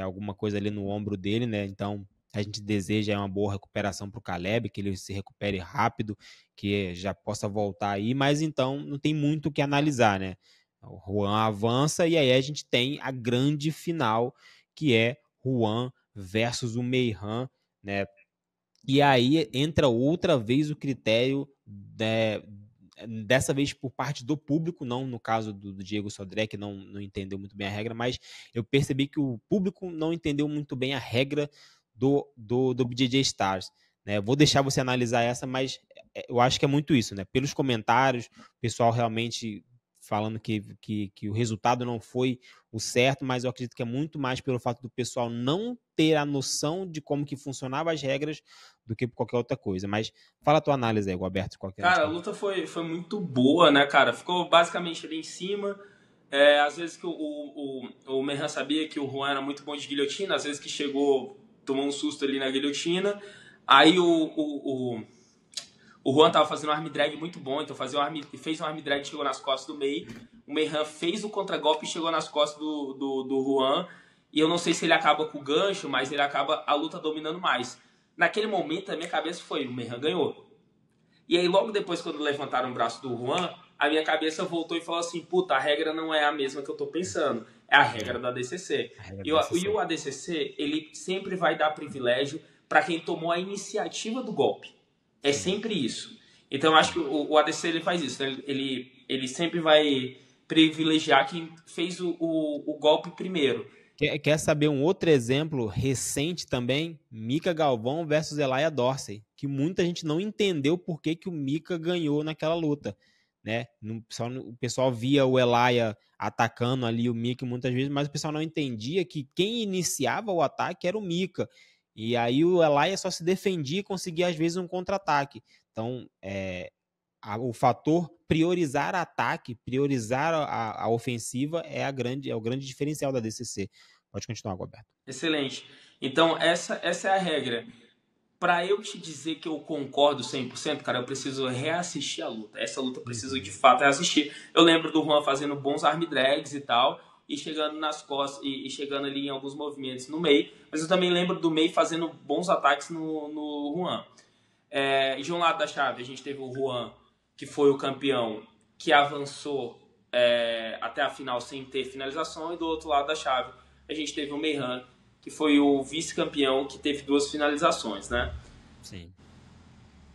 alguma coisa ali no ombro dele, né? Então a gente deseja uma boa recuperação para o Caleb, que ele se recupere rápido, que já possa voltar aí, mas então não tem muito o que analisar, né? O Juan avança e aí a gente tem a grande final, que é Juan versus o Meihan, né? E aí entra outra vez o critério, né, dessa vez por parte do público, não no caso do Diego Sodré, que não entendeu muito bem a regra, mas eu percebi que o público não entendeu muito bem a regra do BJJ Stars, né? Vou deixar você analisar essa, mas eu acho que é muito isso, né? Pelos comentários, o pessoal realmente falando que o resultado não foi o certo, mas eu acredito que é muito mais pelo fato do pessoal não ter a noção de como que funcionavam as regras do que por qualquer outra coisa. Mas fala a tua análise aí, Roberto. Cara, a luta foi muito boa, né, cara? Ficou basicamente ali em cima. Às vezes que o Merran sabia que o Juan era muito bom de guilhotina, às vezes que chegou, tomou um susto ali na guilhotina. Aí o Juan tava fazendo um arm drag muito bom, então fez um arm drag e chegou nas costas do Mei. O Merran fez o contragolpe e chegou nas costas do Juan. E eu não sei se ele acaba com o gancho, mas ele acaba a luta dominando mais. Naquele momento, a minha cabeça foi, o Merran ganhou. E aí, logo depois, quando levantaram o braço do Juan, a minha cabeça voltou e falou assim, puta, a regra não é a mesma que eu tô pensando. É a regra da ADCC. E o ADCC, ele sempre vai dar privilégio para quem tomou a iniciativa do golpe. É sempre isso. Então, eu acho que o ADC ele faz isso. Né? Ele sempre vai privilegiar quem fez o golpe primeiro. Quer saber um outro exemplo recente também? Mika Galvão versus Elia Dorsey, que muita gente não entendeu por que o Mika ganhou naquela luta, né? O pessoal via o Elia atacando ali o Mika muitas vezes, mas o pessoal não entendia que quem iniciava o ataque era o Mika. E aí o Elia só se defendia e conseguia às vezes um contra-ataque. Então, o fator priorizar ataque, priorizar a ofensiva é o grande diferencial da DCC. Pode continuar, Roberto. Excelente. Então, essa é a regra. Para eu te dizer que eu concordo 100%, cara, eu preciso reassistir a luta. Essa luta eu preciso de fato reassistir. Eu lembro do Juan fazendo bons arm drags e tal, e chegando nas costas, e chegando ali em alguns movimentos no meio, mas eu também lembro do meio fazendo bons ataques no Juan. De um lado da chave, a gente teve o Juan, que foi o campeão, que avançou até a final sem ter finalização, e do outro lado da chave, a gente teve o Merran, que foi o vice-campeão, que teve 2 finalizações, né? Sim.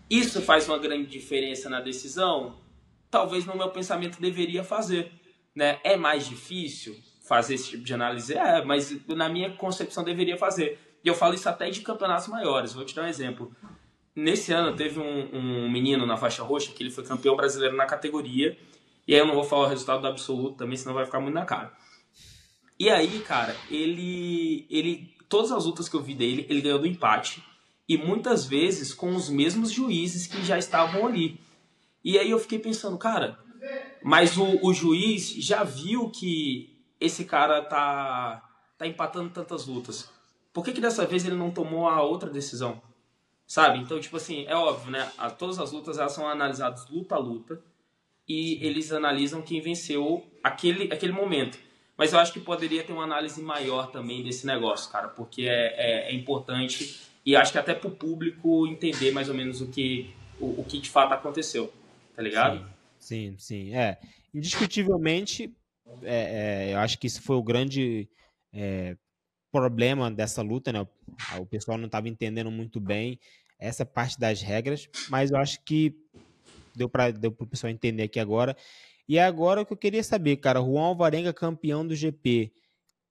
Isso faz uma grande diferença na decisão? Talvez no meu pensamento deveria fazer, né? É mais difícil fazer esse tipo de análise? Mas na minha concepção deveria fazer. E eu falo isso até de campeonatos maiores. Vou te dar um exemplo. Nesse ano teve um menino na faixa roxa que ele foi campeão brasileiro na categoria. E aí eu não vou falar o resultado do absoluto também, senão vai ficar muito na cara. E aí, cara, ele todas as lutas que eu vi dele, ele ganhou do empate. E muitas vezes com os mesmos juízes que já estavam ali. E aí eu fiquei pensando, cara, mas o juiz já viu que esse cara tá empatando tantas lutas. Por que dessa vez ele não tomou a outra decisão? Sabe? Então, tipo assim, é óbvio, né? Todas as lutas elas são analisadas luta a luta. E eles analisam quem venceu aquele momento. Mas eu acho que poderia ter uma análise maior também desse negócio, cara, porque é importante e acho que até pro público entender mais ou menos o que de fato aconteceu, tá ligado? Sim. Indiscutivelmente, eu acho que isso foi o grande problema dessa luta, né? O pessoal não estava entendendo muito bem essa parte das regras, mas eu acho que deu pro pessoal entender aqui agora. E agora o que eu queria saber, cara, Juan Alvarenga campeão do GP,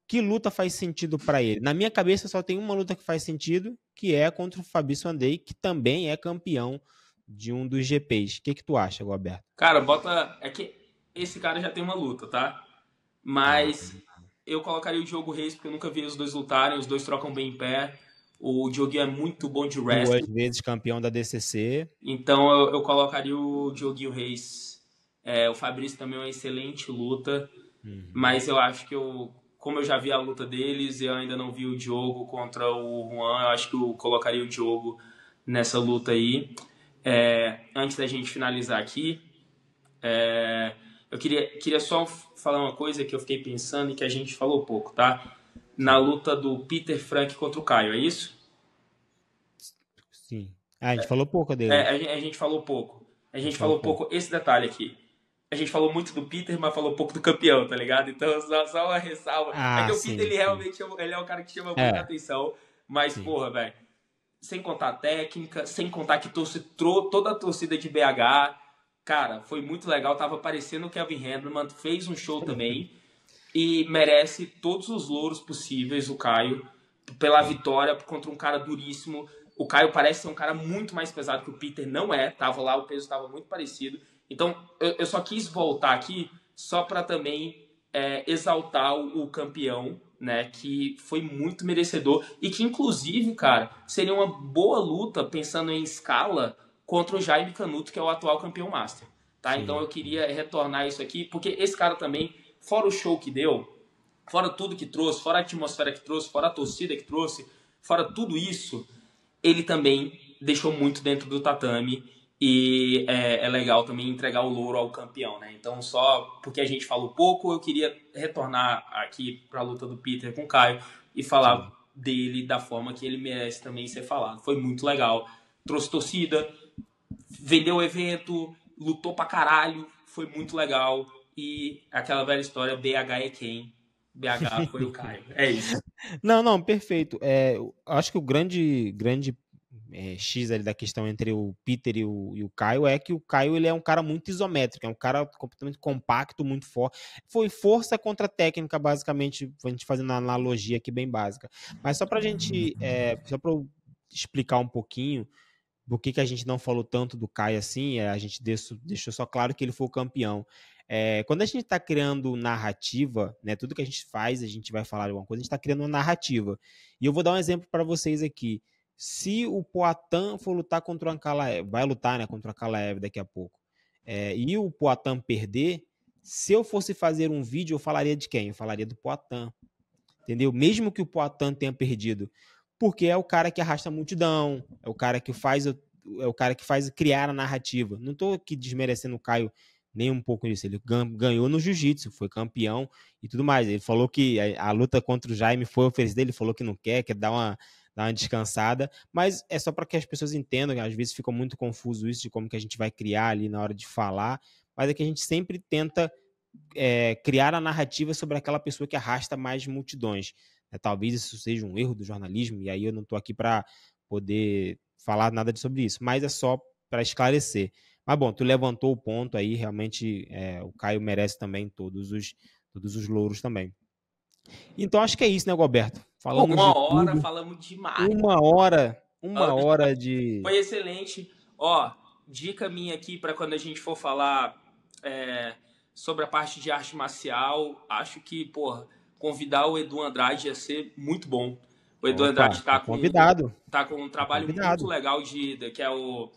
que luta faz sentido para ele? Na minha cabeça só tem uma luta que faz sentido, que é contra o Fabrício Andrei, que também é campeão de um dos GPs. O que tu acha, Roberto? Cara, é que esse cara já tem uma luta, tá? Mas eu colocaria o Diogo Reis, porque eu nunca vi os dois lutarem, os dois trocam bem em pé. O Dioguinho é muito bom de wrestling. 2 vezes campeão da DCC. Então eu colocaria o Dioguinho Reis. O Fabrício também é uma excelente luta. Mas eu acho que como eu já vi a luta deles, eu ainda não vi o Diogo contra o Juan, eu acho que eu colocaria o Diogo nessa luta aí. Antes da gente finalizar aqui, eu queria só falar uma coisa que eu fiquei pensando e que a gente falou pouco, tá? Na luta do Peter Frank contra o Caio, é isso? Sim. A gente falou pouco dele. A gente falou pouco. A gente falou pouco esse detalhe aqui. A gente falou muito do Peter, mas falou pouco do campeão, tá ligado? Então, só uma ressalva. Que o Peter, ele realmente ele é um cara que chama muita atenção. Mas, porra, velho, sem contar a técnica, sem contar que toda a torcida de BH, cara, foi muito legal. Tava parecendo o Kevin Handleman, fez um show também. E merece todos os louros possíveis, o Caio, pela vitória contra um cara duríssimo. O Caio parece ser um cara muito mais pesado que o Peter, não é. Tava lá, o peso estava muito parecido. Então, eu só quis voltar aqui só para também exaltar o campeão, né? Que foi muito merecedor e que, inclusive, cara, seria uma boa luta, pensando em escala, contra o Jaime Canuto, que é o atual campeão master. Tá? Então, Sim. eu queria retornar isso aqui, porque esse cara também, fora o show que deu, fora tudo que trouxe, fora a atmosfera que trouxe, fora a torcida que trouxe, fora tudo isso, ele também deixou muito dentro do tatame e é legal também entregar o louro ao campeão, né? Então, só porque a gente falou pouco, eu queria retornar aqui para a luta do Peter com o Caio e falar Sim. dele da forma que ele merece também ser falado. Foi muito legal. Trouxe torcida, vendeu o evento, lutou pra caralho, foi muito legal. E aquela velha história, BH é quem? BH foi o Caio. É isso. Não, não, perfeito. Eu acho que o grande X ali da questão entre o Peter e o Caio é que o Caio ele é um cara muito isométrico, é um cara completamente compacto, muito forte. Foi força contra técnica, basicamente, a gente fazendo uma analogia aqui bem básica. Mas só pra gente, só pra eu explicar um pouquinho por que a gente não falou tanto do Caio assim, a gente deixou só claro que ele foi o campeão. Quando a gente está criando narrativa, né, tudo que a gente faz, a gente vai falar de alguma coisa, a gente está criando uma narrativa. E eu vou dar um exemplo para vocês aqui. Se o Poatan for lutar contra o Ankalaev, vai lutar, né, contra o Ankalaev daqui a pouco, e o Poatan perder, se eu fosse fazer um vídeo, eu falaria de quem? Eu falaria do Poatan, entendeu? Mesmo que o Poatan tenha perdido, porque é o cara que arrasta a multidão, é o cara que faz criar a narrativa. Não estou aqui desmerecendo o Caio nem um pouco disso. Ele ganhou no jiu-jitsu, foi campeão e tudo mais. Ele falou que a luta contra o Jaime foi oferecida, ele falou que não quer dar uma descansada, mas é só para que as pessoas entendam, que às vezes fica muito confuso isso de como que a gente vai criar ali na hora de falar, mas é que a gente sempre tenta criar a narrativa sobre aquela pessoa que arrasta mais multidões. Talvez isso seja um erro do jornalismo, e aí eu não estou aqui para poder falar nada sobre isso, mas é só para esclarecer. Mas bom, tu levantou o ponto aí, realmente o Caio merece também todos os louros também. Então acho que é isso, né, Roberto? Falamos de Uma hora, tudo. falamos demais. Uma hora de... Foi excelente. Ó, dica minha aqui para quando a gente for falar sobre a parte de arte marcial, acho que, porra, convidar o Edu Andrade ia ser muito bom. O Edu Opa, Andrade tá convidado. tá com um Tá trabalho muito convidado. legal que é o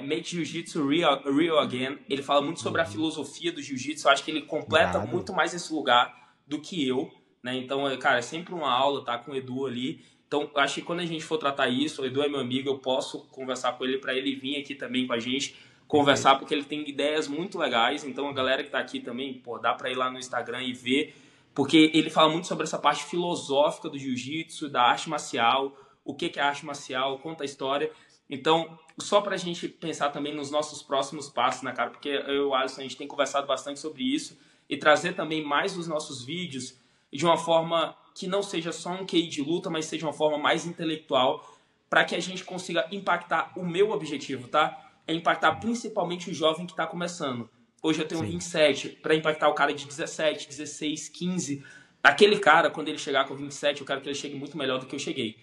Make Jiu-Jitsu Real Again. Ele fala muito sobre a Uhum. filosofia do Jiu-Jitsu. Eu acho que ele completa Irado. muito mais esse lugar do que eu, né? Então, cara, é sempre uma aula, tá com o Edu ali. Então, acho que quando a gente for tratar isso, o Edu é meu amigo, eu posso conversar com ele para ele vir aqui também com a gente conversar, Perfeito. porque ele tem ideias muito legais. Então, a galera que tá aqui também, pô, dá para ir lá no Instagram e ver, porque ele fala muito sobre essa parte filosófica do jiu-jitsu, da arte marcial, o que é arte marcial, conta a história. Então, só pra gente pensar também nos nossos próximos passos, né, cara? Porque eu e o Alisson, a gente tem conversado bastante sobre isso e trazer também mais dos nossos vídeos de uma forma que não seja só um QI de luta, mas seja uma forma mais intelectual, para que a gente consiga impactar o meu objetivo, tá? É impactar principalmente o jovem que está começando. Hoje eu tenho Sim. 27, para impactar o cara de 17, 16, 15. Aquele cara, quando ele chegar com 27, eu quero que ele chegue muito melhor do que eu cheguei.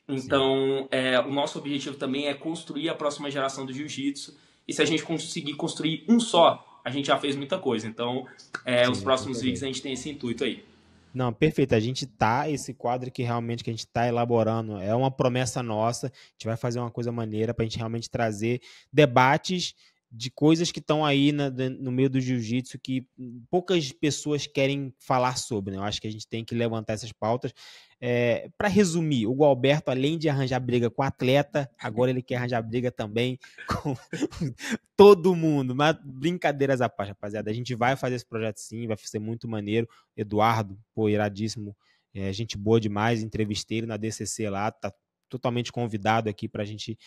Sim. Então, o nosso objetivo também é construir a próxima geração do jiu-jitsu. E se a gente conseguir construir um só, a gente já fez muita coisa. Então, os Sim, com próximos vídeos certeza. a gente tem esse intuito aí. Não, perfeito. Esse quadro que realmente que a gente está elaborando é uma promessa nossa. A gente vai fazer uma coisa maneira para a gente realmente trazer debates de coisas que estão aí no meio do jiu-jitsu que poucas pessoas querem falar sobre, né? Eu acho que a gente tem que levantar essas pautas. Para resumir, o Gualberto, além de arranjar briga com o atleta, agora ele quer arranjar briga também com todo mundo. Mas brincadeiras à parte, rapaziada. A gente vai fazer esse projeto sim, vai ser muito maneiro. Eduardo, pô, iradíssimo, gente boa demais, entrevistei ele na DCC lá, tá totalmente convidado aqui pra gente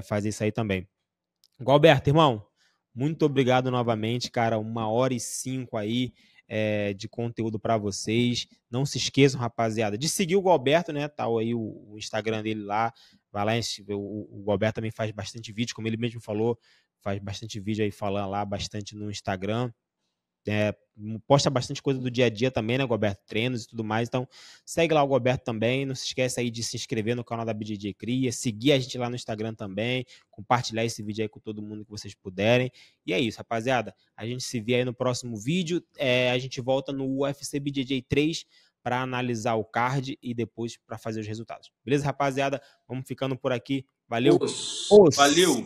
fazer isso aí também. Galberto, irmão, muito obrigado novamente, cara, 1h05 aí de conteúdo para vocês. Não se esqueçam, rapaziada, de seguir o Galberto, né, tá aí o Instagram dele lá, vai lá, o Galberto também faz bastante vídeo, como ele mesmo falou, faz bastante vídeo aí falando lá, bastante no Instagram. posta bastante coisa do dia a dia também, né, Goberto? Treinos e tudo mais. Então, segue lá o Goberto também. Não se esquece aí de se inscrever no canal da BJJ Cria, seguir a gente lá no Instagram também, compartilhar esse vídeo aí com todo mundo que vocês puderem. E é isso, rapaziada. A gente se vê aí no próximo vídeo. A gente volta no UFC BJJ 3 para analisar o card e depois para fazer os resultados. Beleza, rapaziada? Vamos ficando por aqui. Valeu. Valeu!